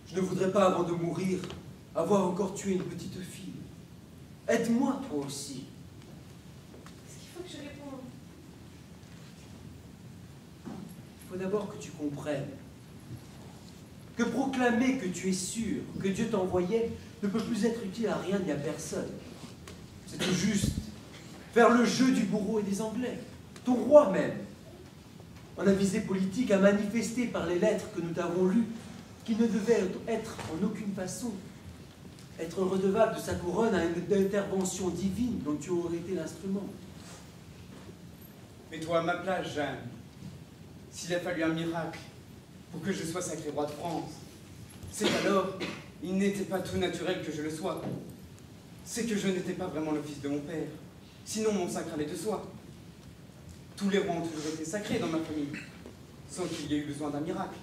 Je ne voudrais pas, avant de mourir, avoir encore tué une petite fille. Aide-moi, toi aussi. Est-ce qu'il faut que je réponde? Il faut d'abord que tu comprennes que proclamer que tu es sûr que Dieu t'envoyait ne peut plus être utile à rien ni à personne. C'est tout juste faire le jeu du bourreau et des Anglais, ton roi même. En avisé politique a manifesté par les lettres que nous t'avons lues qu'il ne devait être en aucune façon être redevable de sa couronne à une intervention divine dont tu aurais été l'instrument. Mets-toi à ma place, Jeanne. S'il a fallu un miracle pour que je sois sacré roi de France, c'est alors, il n'était pas tout naturel que je le sois. C'est que je n'étais pas vraiment le fils de mon père. Sinon, mon sacre allait de soi. Tous les rois ont toujours été sacrés dans ma famille, sans qu'il y ait eu besoin d'un miracle.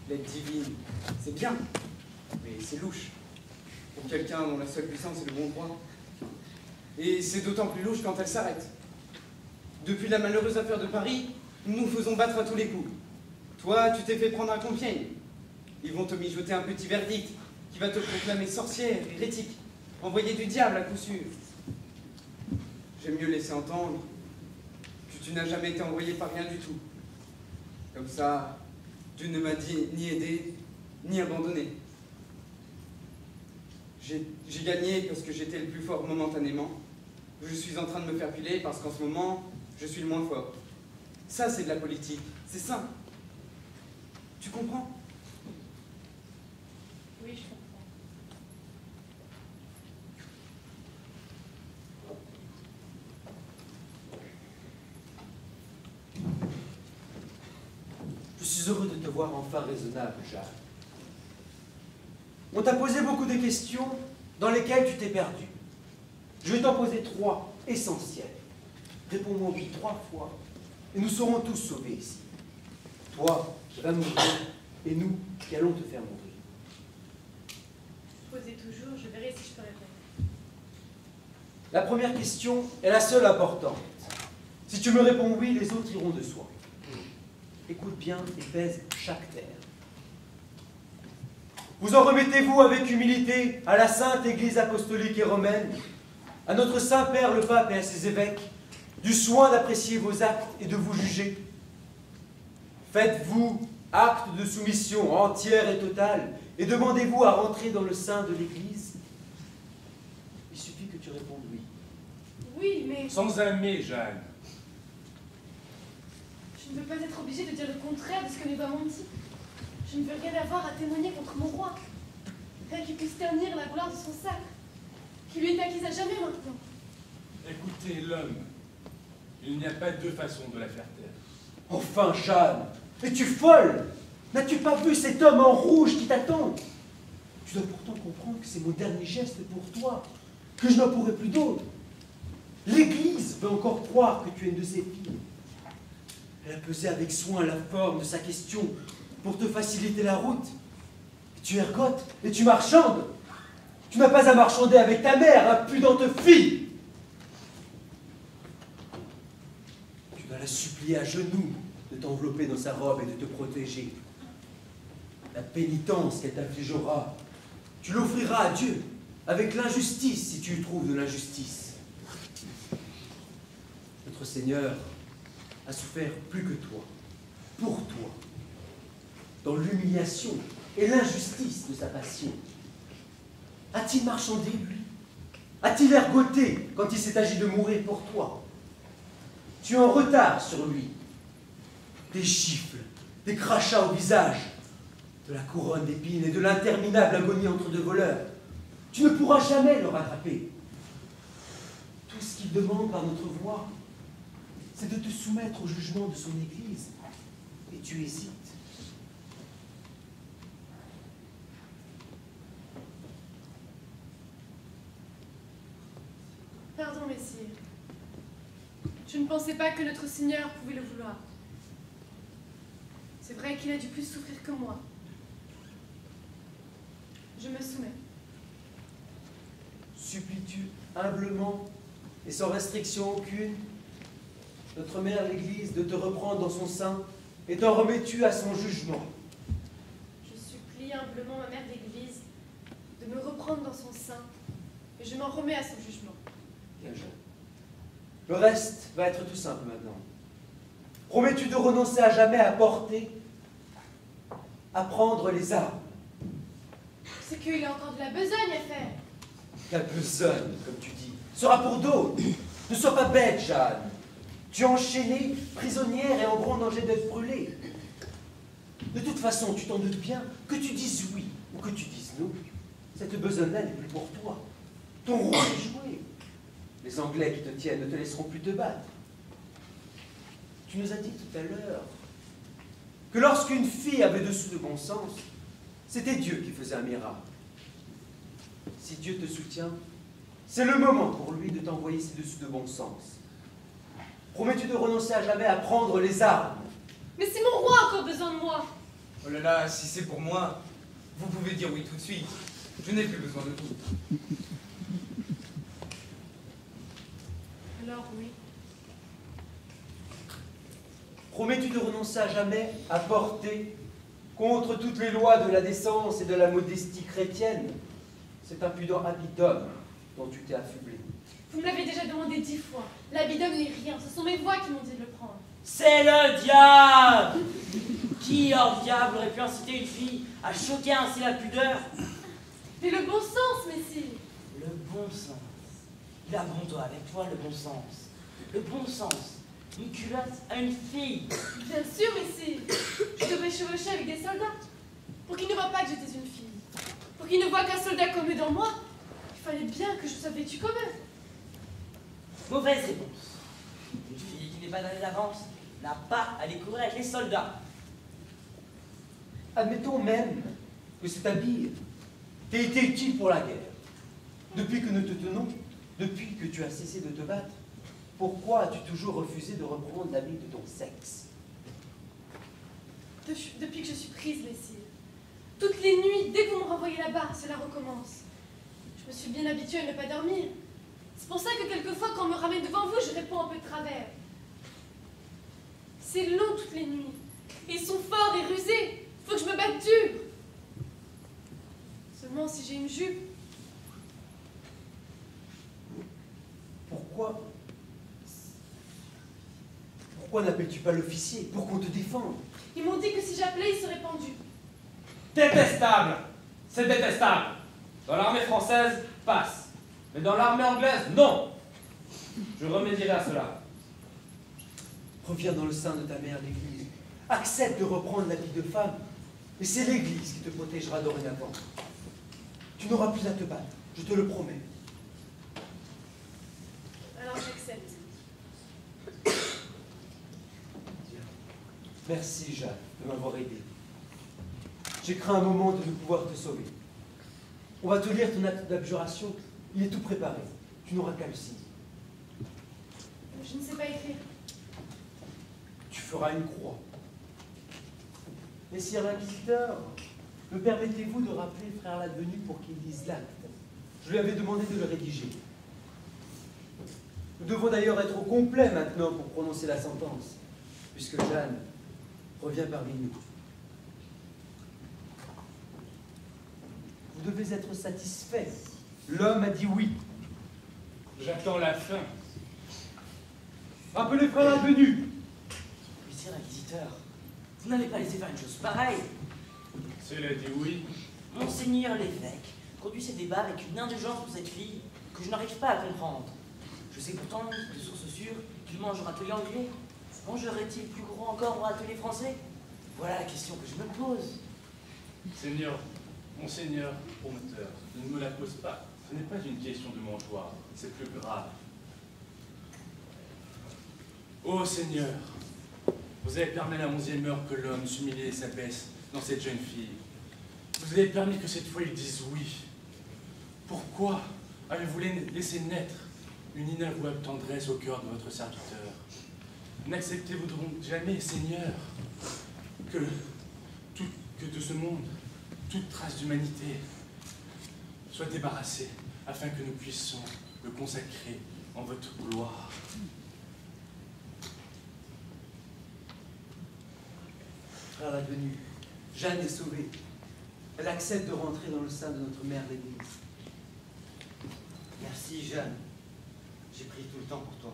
L'aide divine, c'est bien, mais c'est louche. Pour quelqu'un dont la seule puissance est le bon droit. Et c'est d'autant plus louche quand elle s'arrête. Depuis la malheureuse affaire de Paris, nous nous faisons battre à tous les coups. Toi, tu t'es fait prendre à Compiègne. Ils vont te mijoter un petit verdict qui va te proclamer sorcière, hérétique, envoyée du diable à coup sûr. J'aime mieux laisser entendre que tu n'as jamais été envoyé par rien du tout. Comme ça, Dieu ne m'a ni aidé, ni abandonné. J'ai gagné parce que j'étais le plus fort momentanément. Je suis en train de me faire piler parce qu'en ce moment, je suis le moins fort. Ça, c'est de la politique. C'est ça. Tu comprends? Oui, je comprends. Je suis heureux de te voir enfin raisonnable, Jeanne. On t'a posé beaucoup de questions dans lesquelles tu t'es perdu. Je vais t'en poser 3 essentielles. Réponds-moi oui 3 fois, et nous serons tous sauvés ici. Toi qui vas mourir, et nous qui allons te faire mourir. Posez toujours, je verrai si je peux répondre. La première question est la seule importante. Si tu me réponds oui, les autres iront de soi. Écoute bien et pèse chaque terre. Vous en remettez-vous avec humilité à la Sainte Église apostolique et romaine, à notre Saint-Père le Pape et à ses évêques, du soin d'apprécier vos actes et de vous juger? Faites-vous acte de soumission entière et totale et demandez-vous à rentrer dans le sein de l'Église? Il suffit que tu répondes oui. Oui, mais Sans un mais, Jeanne. je ne veux pas être obligée de dire le contraire de ce que nous avons dit. Je ne veux rien avoir à témoigner contre mon roi. Rien qui puisse ternir la gloire de son sacre, qui lui est acquise à jamais maintenant. Écoutez, l'homme, il n'y a pas 2 façons de la faire taire. Enfin, Jeanne, es-tu folle? N'as-tu pas vu cet homme en rouge qui t'attend? Tu dois pourtant comprendre que c'est mon dernier geste pour toi, que je n'en pourrai plus d'autre. L'Église veut encore croire que tu es une de ses filles. Elle a pesé avec soin la forme de sa question pour te faciliter la route. Tu ergotes et tu marchandes. Tu n'as pas à marchander avec ta mère, impudente fille. Tu dois la supplier à genoux de t'envelopper dans sa robe et de te protéger. La pénitence qu'elle t'infligera, tu l'offriras à Dieu avec l'injustice si tu y trouves de l'injustice. Notre Seigneur a souffert plus que toi, pour toi, dans l'humiliation et l'injustice de sa passion. A-t-il marchandé, lui? A-t-il ergoté quand il s'est agi de mourir pour toi? Tu es en retard sur lui. Des gifles, des crachats au visage, de la couronne d'épines et de l'interminable agonie entre 2 voleurs. Tu ne pourras jamais le rattraper. Tout ce qu'il demande par notre voix, c'est de te soumettre au jugement de son Église. Et tu hésites. Pardon, messire. Je ne pensais pas que notre Seigneur pouvait le vouloir. C'est vrai qu'il a dû plus souffrir que moi. Je me soumets. Supplies-tu humblement et sans restriction aucune notre mère l'Église de te reprendre dans son sein et t'en remets-tu à son jugement? Je supplie humblement ma mère d'Église de me reprendre dans son sein et je m'en remets à son jugement. Bien, Jeanne. Le reste va être tout simple maintenant. Promets-tu de renoncer à jamais à porter, à prendre les armes? C'est qu'il a encore de la besogne à faire. La besogne, comme tu dis, sera pour d'autres. Ne sois pas bête, Jeanne. Tu es enchaînée, prisonnière et en grand danger d'être brûlée. De toute façon, tu t'en doutes bien, que tu dises oui ou que tu dises non, cette besogne-là n'est plus pour toi. Ton rôle est joué. Les Anglais qui te tiennent ne te laisseront plus te battre. Tu nous as dit tout à l'heure que lorsqu'une fille avait dessous de bon sens, c'était Dieu qui faisait un miracle. Si Dieu te soutient, c'est le moment pour lui de t'envoyer ci-dessus de bon sens. Promets-tu de renoncer à jamais à prendre les armes? Mais si mon roi a encore besoin de moi. Oh là là, si c'est pour moi, vous pouvez dire oui tout de suite. Je n'ai plus besoin de vous. Alors oui. Promets-tu de renoncer à jamais à porter, contre toutes les lois de la décence et de la modestie chrétienne, cet impudent habit d'homme dont tu t'es affublé? Vous me l'avez déjà demandé 10 fois. L'habit d'homme n'est rien. Ce sont mes voix qui m'ont dit de le prendre. C'est le diable! Qui, hors diable, aurait pu inciter une fille à choquer ainsi la pudeur? Mais le bon sens, messire. Le bon sens. Il a bon doigt avec toi, le bon sens. Le bon sens. Une culotte à une fille. Bien sûr, messire. Je devrais chevaucher avec des soldats. Pour qu'ils ne voient pas que j'étais une fille. Pour qu'ils ne voient qu'un soldat comme eux dans moi. Il fallait bien que je sois vêtue comme eux. Mauvaise réponse. Une fille qui n'est pas donnée d'avance n'a pas à aller courir avec les soldats. Admettons même que cet habit t'ait été utile pour la guerre. Depuis que nous te tenons, depuis que tu as cessé de te battre, pourquoi as-tu toujours refusé de reprendre l'habit de ton sexe? Depuis que je suis prise, Messire. Toutes les nuits, dès que vous me renvoyez là-bas, cela recommence. Je me suis bien habituée à ne pas dormir. C'est pour ça que quelquefois, quand on me ramène devant vous, je réponds un peu de travers. C'est long toutes les nuits. Et ils sont forts et rusés. Faut que je me batte dur. Seulement si j'ai une jupe. Pourquoi n'appelles-tu pas l'officier pour qu'on te défende? Ils m'ont dit que si j'appelais, ils seraient pendus. Détestable! C'est détestable! Dans l'armée française, passe. Mais dans l'armée anglaise, non! Je remédierai à cela. Reviens dans le sein de ta mère, l'Église. Accepte de reprendre la vie de femme. Et c'est l'Église qui te protégera dorénavant. Tu n'auras plus à te battre, je te le promets. Alors j'accepte. Merci, Jeanne, de m'avoir aidé. J'ai craint un moment de ne pouvoir te sauver. On va te lire ton acte d'abjuration. Il est tout préparé. Tu n'auras qu'à le signer. Je ne sais pas écrire. Tu feras une croix. Messire l'inquisiteur, me permettez-vous de rappeler frère l'advenu pour qu'il lise l'acte? Je lui avais demandé de le rédiger. Nous devons d'ailleurs être au complet maintenant pour prononcer la sentence, puisque Jeanne revient parmi nous. Vous devez être satisfait. L'homme a dit oui. J'attends la fin. Rappelez frère l'advenu. Messire l'inquisiteur, vous n'allez pas laisser faire une chose pareille. S'il a dit oui, Monseigneur l'évêque conduit ces débats avec une indulgence pour cette fille que je n'arrive pas à comprendre. Je sais pourtant, de source sûre, qu'il mange au râtelier anglais. Mangerait-il plus gros encore au râtelier français? Voilà la question que je me pose. Seigneur, Monseigneur promoteur, ne me la pose pas. Ce n'est pas une question de mangeoire, c'est plus grave. Ô Seigneur, vous avez permis à la 11e heure que l'homme s'humilie et s'abaisse dans cette jeune fille. Vous avez permis que cette fois ils disent oui. Pourquoi avez-vous laissé naître une inavouable tendresse au cœur de votre serviteur? N'acceptez-vous donc jamais, Seigneur, que de ce monde, toute trace d'humanité soit débarrassée, afin que nous puissions le consacrer en votre gloire? Frère l'advenu, Jeanne est sauvée. Elle accepte de rentrer dans le sein de notre mère l'Église. Merci, Jeanne. J'ai pris tout le temps pour toi.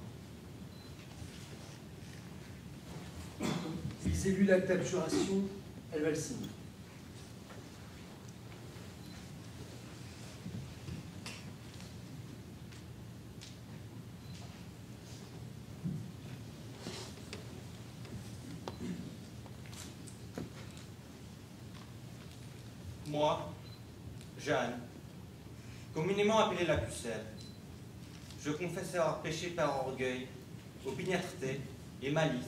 Ils aient lu l'acte d'abjuration, elle va le signer. Moi, Jeanne, communément appelée la pucelle, je confesse avoir péché par orgueil, opiniâtreté et malice,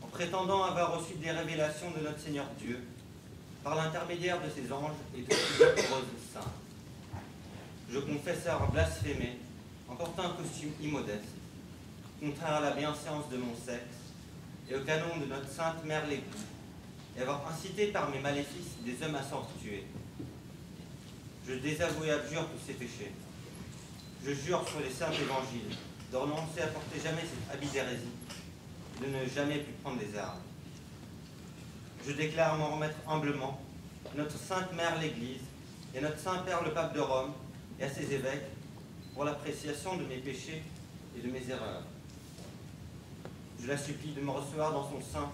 en prétendant avoir reçu des révélations de notre Seigneur Dieu, par l'intermédiaire de ses anges et de ses heureuses saints. Je confesse avoir blasphémé, en portant un costume immodeste, contraire à la bienséance de mon sexe et au canon de notre sainte mère l'Église, et avoir incité par mes maléfices des hommes à s'entretuer. Je désavoue et abjure tous ces péchés. Je jure sur les saints évangiles de renoncer à porter jamais cet habit d'hérésie, de ne jamais plus prendre des armes. Je déclare m'en remettre humblement à notre sainte mère l'Église et à notre saint père le pape de Rome et à ses évêques pour l'appréciation de mes péchés et de mes erreurs. Je la supplie de me recevoir dans son sein,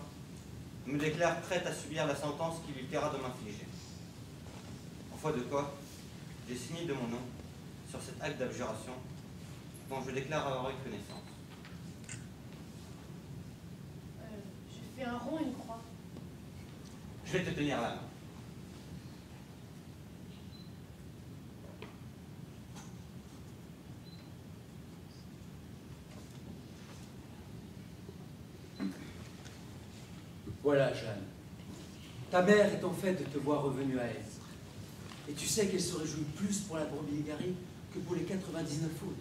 me déclare prête à subir la sentence qu'il lui plaira de m'infliger. En foi de quoi, j'ai signé de mon nom sur cet acte d'abjuration dont je déclare avoir eu connaissance. Je fais un rond et une croix. Je vais te tenir la main. Voilà, Jeanne. Ta mère est en fait de te voir revenu à elle. Et tu sais qu'elle se réjouit plus pour la brebis égarée que pour les 99 autres.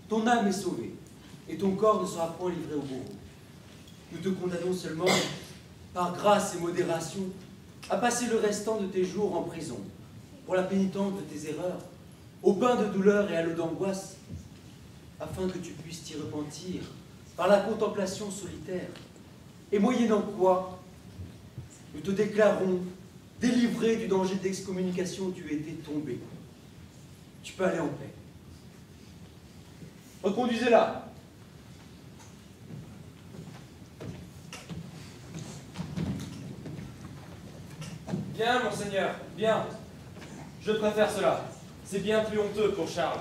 Ton âme est sauvée, et ton corps ne sera point livré au bourreau. Nous te condamnons seulement, par grâce et modération, à passer le restant de tes jours en prison, pour la pénitence de tes erreurs, au bain de douleur et à l'eau d'angoisse, afin que tu puisses t'y repentir par la contemplation solitaire, et moyennant quoi, nous te déclarons délivré du danger d'excommunication où tu étais tombé. Tu peux aller en paix. Reconduisez-la. Bien, monseigneur, bien. Je préfère cela. C'est bien plus honteux pour Charles.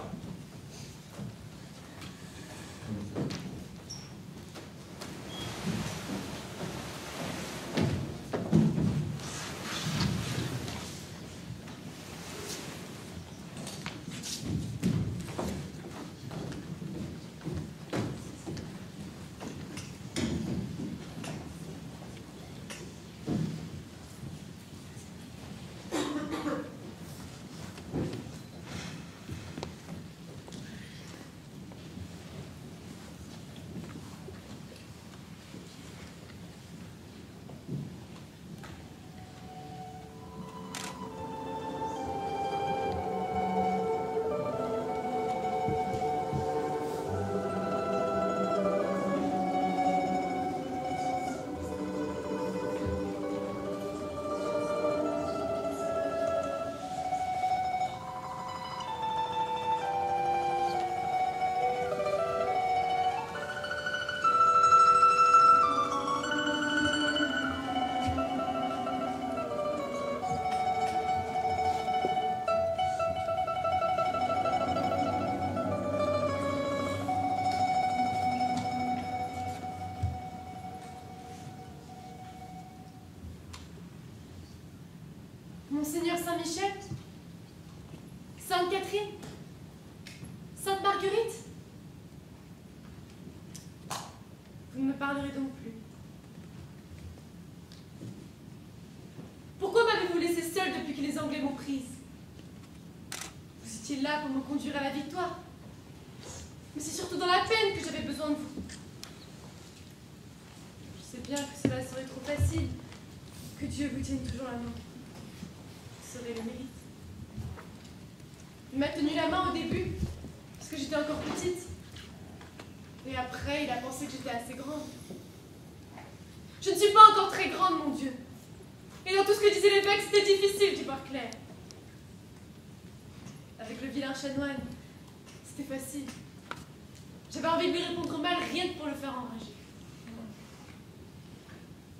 Monseigneur Saint-Michel, Sainte-Catherine, Sainte-Marguerite. Vous ne me parlerez donc plus. Pourquoi m'avez-vous laissée seule depuis que les Anglais m'ont prise? Vous étiez là pour me conduire à la victoire. Mais c'est surtout dans la peine que j'avais besoin de vous. Je sais bien que cela serait trop facile, que Dieu vous tienne toujours la main. Serait le mérite. Il m'a tenu la main au début, parce que j'étais encore petite. Et après, il a pensé que j'étais assez grande. Je ne suis pas encore très grande, mon Dieu. Et dans tout ce que disait l'évêque, c'était difficile d'y voir clair. Avec le vilain chanoine, c'était facile. J'avais envie de lui répondre mal, rien que pour le faire enrager.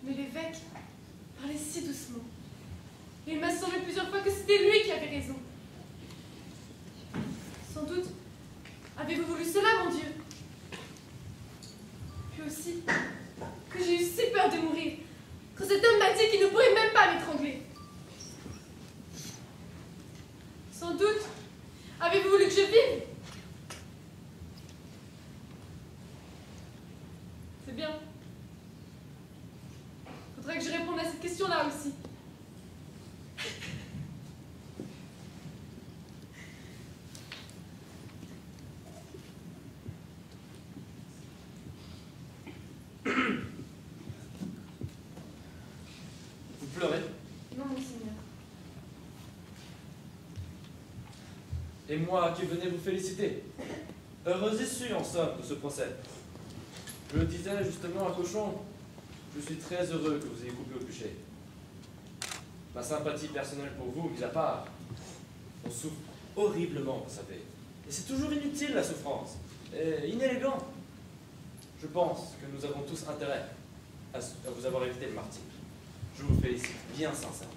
Mais l'évêque parlait si doucement. Et il m'a semblé plusieurs fois que c'était lui qui avait raison. Sans doute, avez-vous voulu cela, mon Dieu? Puis aussi, que j'ai eu si peur de mourir, quand cet homme m'a dit qu'il ne pourrait même pas m'étrangler. Sans doute, avez-vous voulu que je vive? C'est bien. Faudrait que je réponde à cette question-là aussi. Vous pleurez? Non, monseigneur. Et moi qui venais vous féliciter. Heureuse issue, en somme, de ce procès. Je le disais justement à Cochon, je suis très heureux que vous ayez coupé au bûcher. Ma sympathie personnelle pour vous, mis à part, on souffre horriblement, vous savez. Et c'est toujours inutile, la souffrance. Et inélégant. Je pense que nous avons tous intérêt à vous avoir évité le martyre. Je vous félicite bien sincèrement.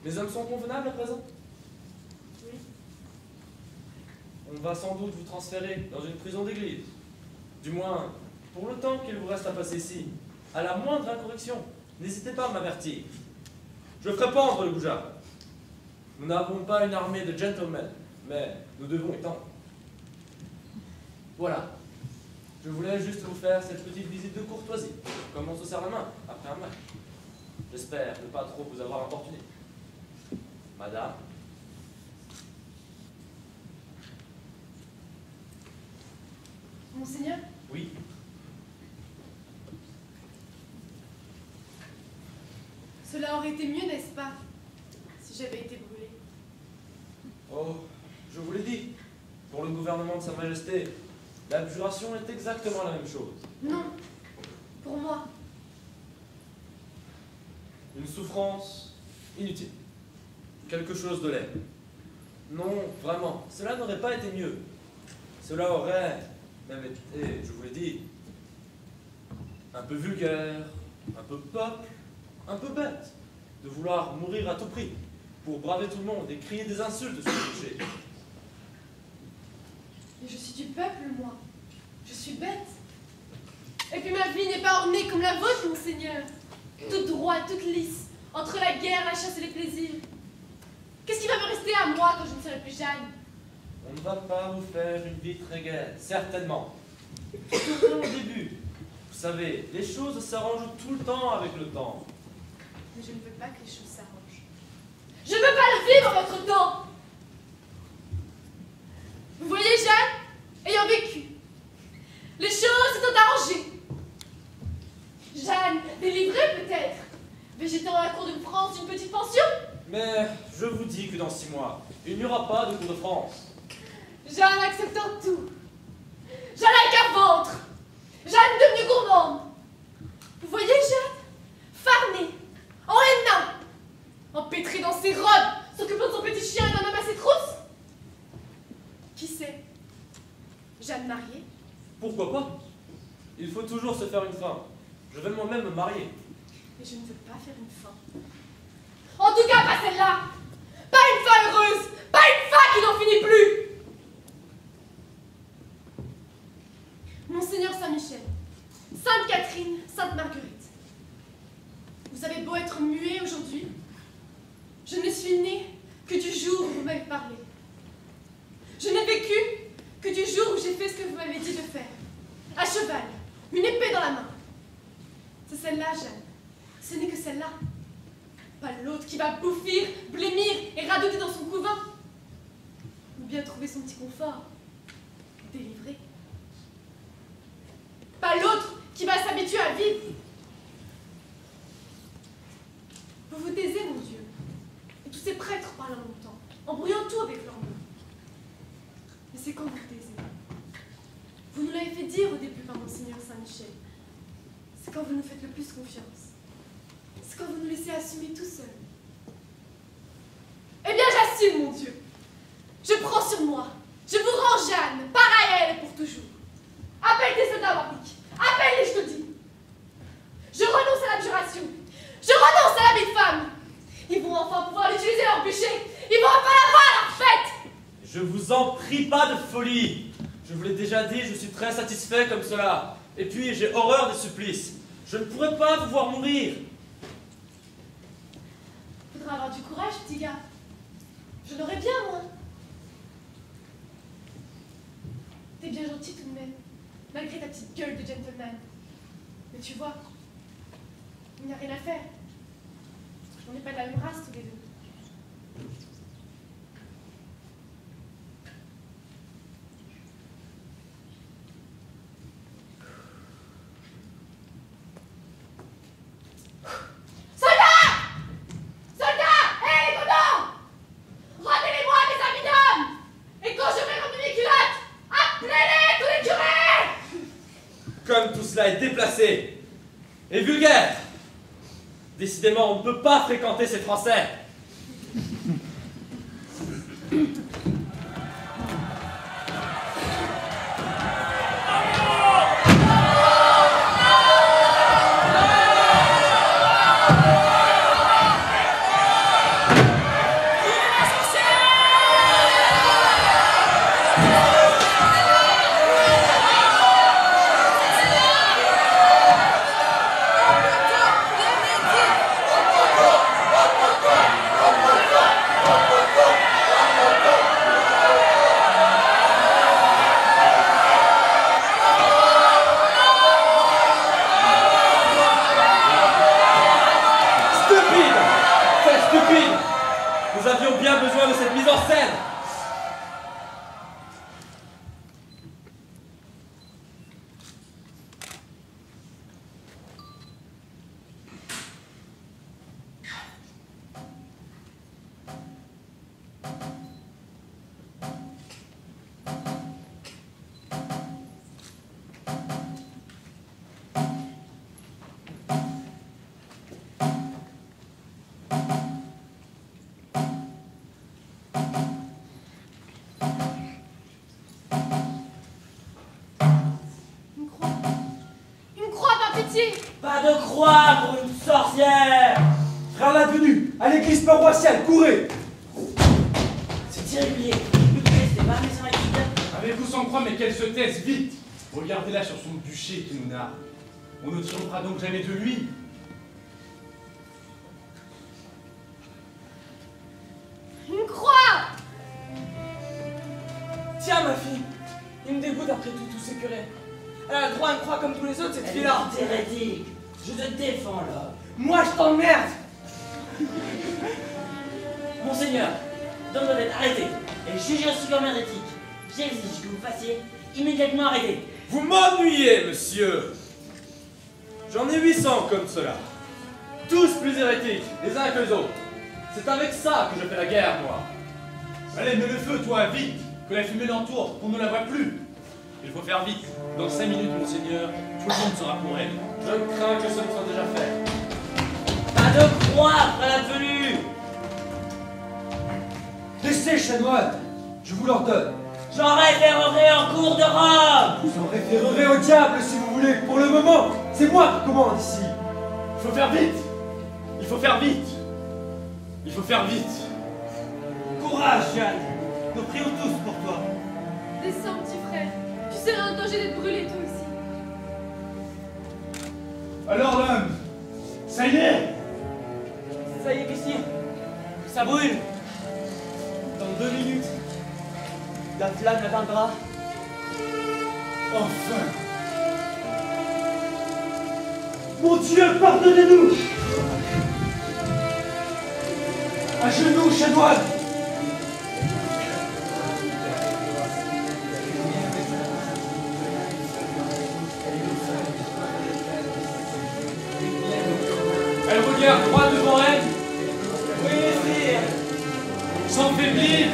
Les hommes sont convenables à présent? Oui. On va sans doute vous transférer dans une prison d'église. Du moins, pour le temps qu'il vous reste à passer ici. À la moindre incorrection, n'hésitez pas à m'avertir. Je ferai pendre le goujat. Nous n'avons pas une armée de gentlemen, mais nous devons étendre. Voilà. Je voulais juste vous faire cette petite visite de courtoisie, comme on se serre la main après un match. J'espère ne pas trop vous avoir importuné. Madame. Monseigneur, Oui. cela aurait été mieux, n'est-ce pas, si j'avais été brûlée. Oh, je vous l'ai dit. Pour le gouvernement de Sa Majesté, l'abjuration est exactement la même chose. Non, pour moi. Une souffrance inutile. Quelque chose de laid. Non, vraiment, cela n'aurait pas été mieux. Cela aurait même été, je vous l'ai dit, un peu vulgaire, un peu peuple, un peu bête, de vouloir mourir à tout prix, pour braver tout le monde et crier des insultes sur le péché. Mais je suis du peuple, moi. Je suis bête. Et puis ma vie n'est pas ornée comme la vôtre, monseigneur. Toute droite, toute lisse, entre la guerre, la chasse et les plaisirs. Qu'est-ce qui va me rester à moi quand je ne serai plus Jeanne? On ne va pas vous faire une vie très gaie, certainement. Surtout au début. Vous savez, les choses s'arrangent tout le temps avec le temps. Mais je ne veux pas que les choses s'arrangent. Je ne veux pas le vivre, votre temps. Vous voyez, Jeanne, ayant vécu, les choses s'étant arrangées. Jeanne, délivrée peut-être, végétant à la cour de France d'une petite pension. Mais je vous dis que dans 6 mois, il n'y aura pas de Cour de France. Jeanne acceptant tout. Jeanne avec un ventre. Jeanne devenue gourmande. Vous voyez, Jeanne, farnée, en hennin, empêtrée dans ses robes, s'occupant de son petit chien et d'un homme à ses trousses. Qui sait? Jeanne mariée? Pourquoi pas? Il faut toujours se faire une fin. Je vais moi-même me marier. Mais je ne veux pas faire une fin. En tout cas, pas celle-là. Pas une fin heureuse. Pas une fin qui n'en finit plus. Monseigneur Saint-Michel, Sainte Catherine, Sainte Marguerite. Vous avez beau être muet aujourd'hui, je ne suis née que du jour où vous m'avez parlé. Je n'ai vécu que du jour où j'ai fait ce que vous m'avez dit de faire. À cheval, une épée dans la main. C'est celle-là, Jeanne. Ce n'est que celle-là. Pas l'autre qui va bouffir, blêmir et radouter dans son couvain. Ou bien trouver son petit confort. Délivré. Pas l'autre qui va s'habituer à vivre. Vous vous taisez, mon Dieu. Et tous ces prêtres parlent en mon temps, embrouillant tout avec leurs mots. Mais c'est quand vous vous taisez. Vous nous l'avez fait dire au début par Monseigneur Saint-Michel. C'est quand vous nous faites le plus confiance. C'est quand vous nous laissez assumer tout seul. Eh bien, j'assume, mon Dieu. Je prends sur moi. Je vous rends Jeanne, pareil à elle pour toujours. Appelle tes soldats, Warwick. Appelle-les, je te dis. Je renonce à l'abjuration. Je renonce à la vie de femme. Ils vont enfin pouvoir l'utiliser leur péché. Ils vont enfin la voir à leur fête. Je vous en prie, pas de folie. Je vous l'ai déjà dit, je suis très satisfait comme cela. Et puis, j'ai horreur des supplices. Je ne pourrais pas vous voir mourir. Faudra avoir du courage, petit gars. Je l'aurais bien, moi. T'es bien gentil tout de même, malgré ta petite gueule de gentleman. Mais tu vois, il n'y a rien à faire. On n'est pas de la même race tous les deux. Comme tout cela est déplacé et vulgaire. Décidément, on ne peut pas fréquenter ces Français. entier. Pas de croix pour une sorcière. Frère l'advenu, à l'église paroissiale, courez! C'est irrégulier. Vous connaissez pas mes soins Avez-vous sans croix, mais qu'elle se taise, vite! Regardez-la sur son bûcher qui nous narre. On ne triomphera donc jamais de lui. Une croix. Tiens, ma fille. Il me dégoûte après tout, tous ces curés. Elle a le droit à une croix comme tous les autres, cette Elle fille-là. est hérétique. Je te défends, là. Moi, je t'emmerde. Monseigneur, donc vous êtes arrêté et jugé aussi comme hérétique. J'exige que vous fassiez immédiatement arrêter. Vous m'ennuyez, monsieur. J'en ai 800 comme cela. Tous plus hérétiques, les uns que les autres. C'est avec ça que je fais la guerre, moi. Allez, mets le feu, toi, vite! Que la fumée l'entoure, qu'on ne la voit plus! Il faut faire vite. Dans 5 minutes, monseigneur, tout le monde sera pour elle. Je crains que ce ne soit déjà fait. Pas de croix après la venue. Laissez, chanoine! Je vous l'ordonne. J'en référerai en cours de Rome. Vous en référerez au diable si vous voulez. Pour le moment, c'est moi qui commande ici. Il faut faire vite! Il faut faire vite! Il faut faire vite! Courage, Jeanne! Nous prions tous pour toi. Descends, petit frère. Tu serais en danger d'être brûlé, toi aussi. Alors, l'homme! Ça y est! Ça y est, Christine. Ça brûle. Dans 2 minutes, la flamme atteindra. Enfin! Mon Dieu, pardonnez-nous! À genoux, chanoine! Elle regarde droit devant elle, Oui, messire. sans faiblir.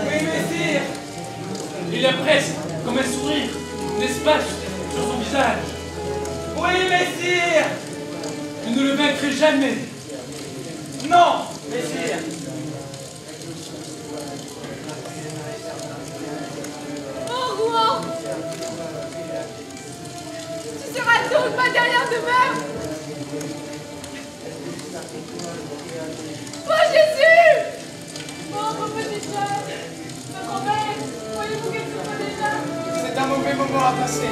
Oui, messire. Il y a presque comme un sourire, n'est-ce pas, sur son visage. Oui, messire. Tu ne le vaincrais jamais. Non, messire. Oh, Rouen. Tu seras donc ma dernière demeure. Oh, Jésus. Pauvre petite jeune. Ma grand-mère, voyez-vous qu'elle souffre déjà? C'est un mauvais moment à passer.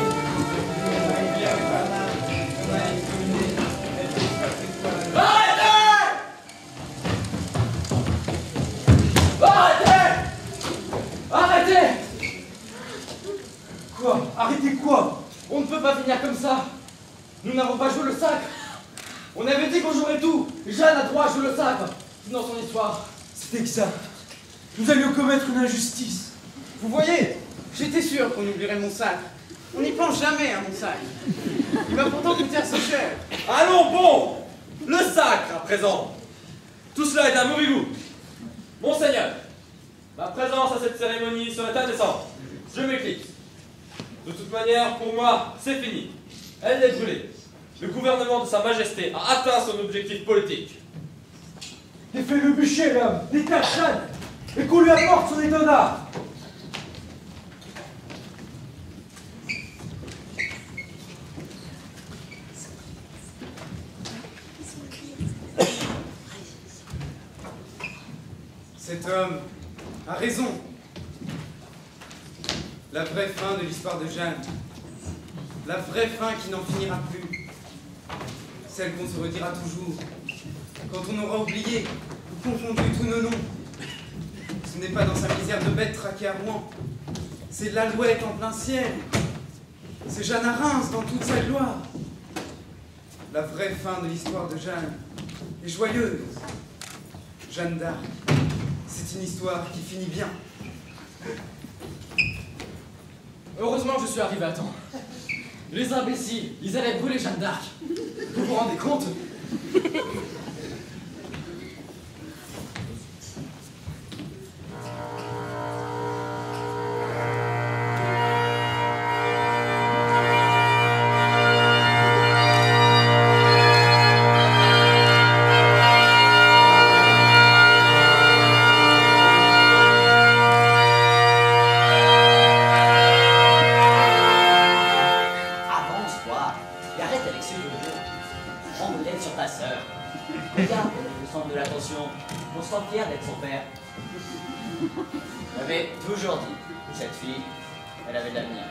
Arrêtez! Quoi? Arrêtez quoi? On ne peut pas finir comme ça. Nous n'avons pas joué le sacre. On avait dit qu'on jouerait tout. Jeanne a droit à jouer le sacre. Dans son histoire. C'est exact. Nous allions commettre une injustice. Vous voyez, j'étais sûr qu'on oublierait mon sacre. On n'y pense jamais à mon sacre. Il va pourtant coûter assez cher. Allons, bon! Le sacre, à présent. Tout cela est d'un mauvais goût. Monseigneur, ma présence à cette cérémonie serait indécente. Je m'éclipse. De toute manière, pour moi, c'est fini. Elle est brûlée. Le gouvernement de Sa Majesté a atteint son objectif politique. Défais le bûcher, l'homme. Détache Jeanne. Et qu'on lui apporte son étonnard. Cet homme a raison. La vraie fin de l'histoire de Jeanne. La vraie fin qui n'en finira plus. Celle qu'on se redira toujours. Quand on aura oublié ou confondu tous nos noms. Ce n'est pas dans sa misère de bête traquée à Rouen. C'est l'Alouette en plein ciel. C'est Jeanne à Reims dans toute sa gloire. La vraie fin de l'histoire de Jeanne est joyeuse. Jeanne d'Arc. C'est une histoire qui finit bien. Heureusement que je suis arrivé à temps. Les imbéciles, ils allaient brûler Jeanne d'Arc. Vous vous rendez compte? Avance, toi. Et arrête avec fier d'être son père. J'avais toujours dit, cette fille, elle avait de l'avenir.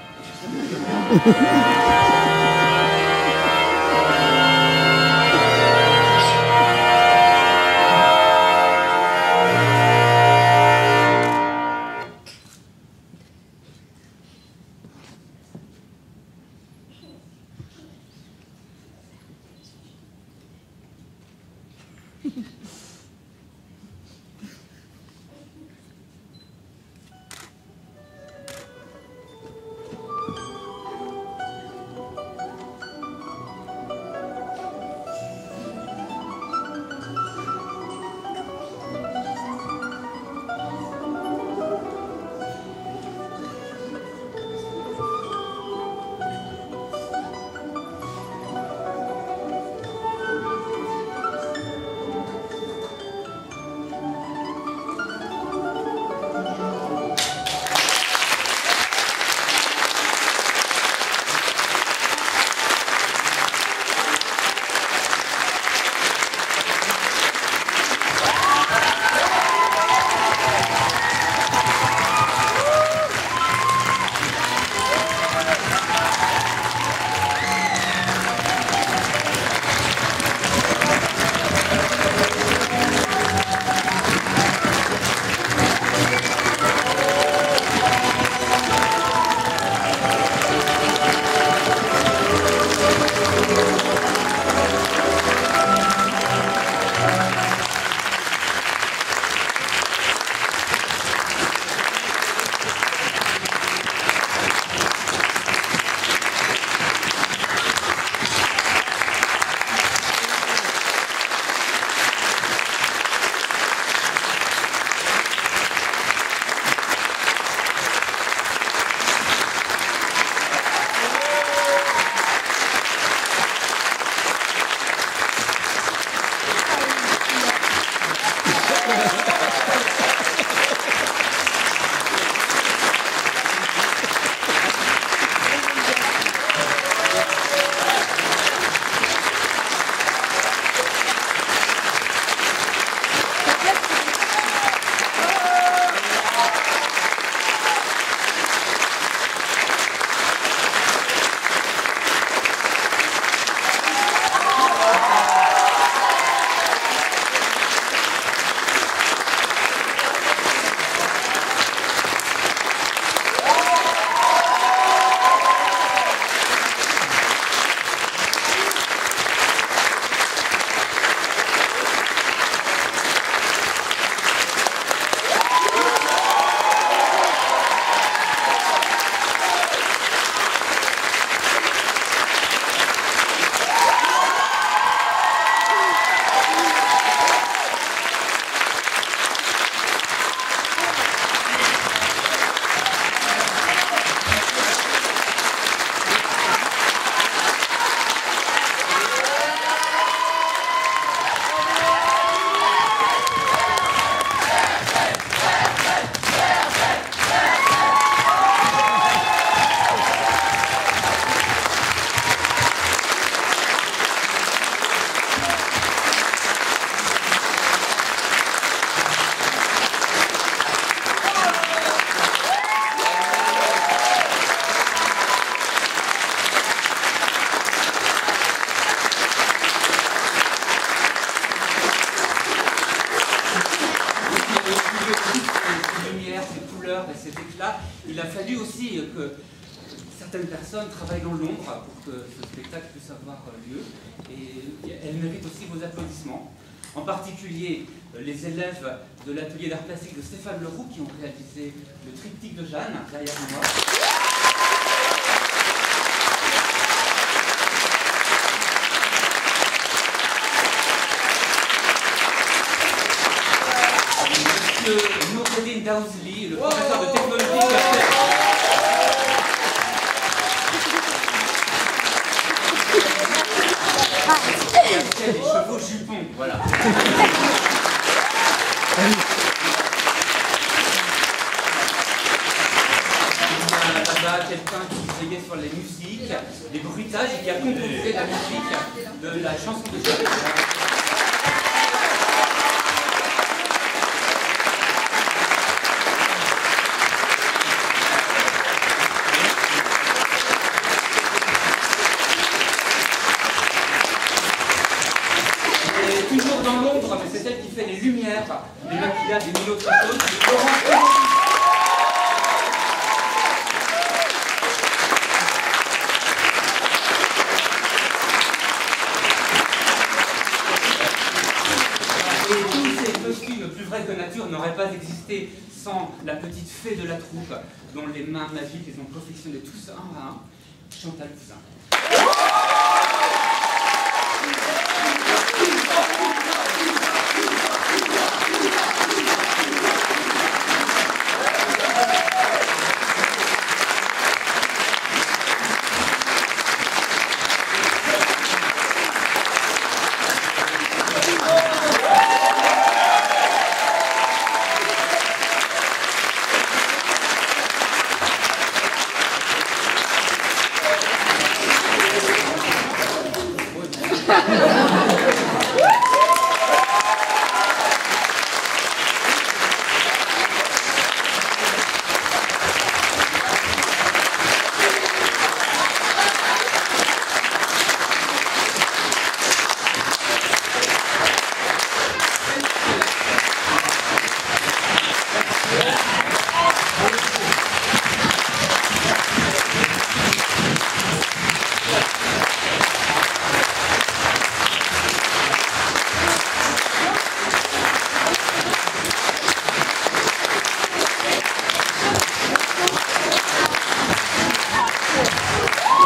il a fallu aussi que certaines personnes travaillent dans l'ombre pour que ce spectacle puisse avoir lieu. Et elles méritent aussi vos applaudissements. En particulier les élèves de l'atelier d'art plastique de Stéphane Leroux qui ont réalisé le triptyque de Jeanne, derrière moi. Monsieur Noureddin Daouzli, le professeur de technologie qui a fait... des chevaux jupons, voilà. Là-bas, quelqu'un qui veillait sur les musiques, les bruitages et qui a composé la musique de la chanson de Jeanne. celle qui fait les lumières, les maquillages et mille autres choses. Laurence Pélosi. Et tous ces costumes plus vrais que nature n'auraient pas existé sans la petite fée de la troupe, dont les mains magiques les ont confectionnés tous un à un, Chantal Poussin.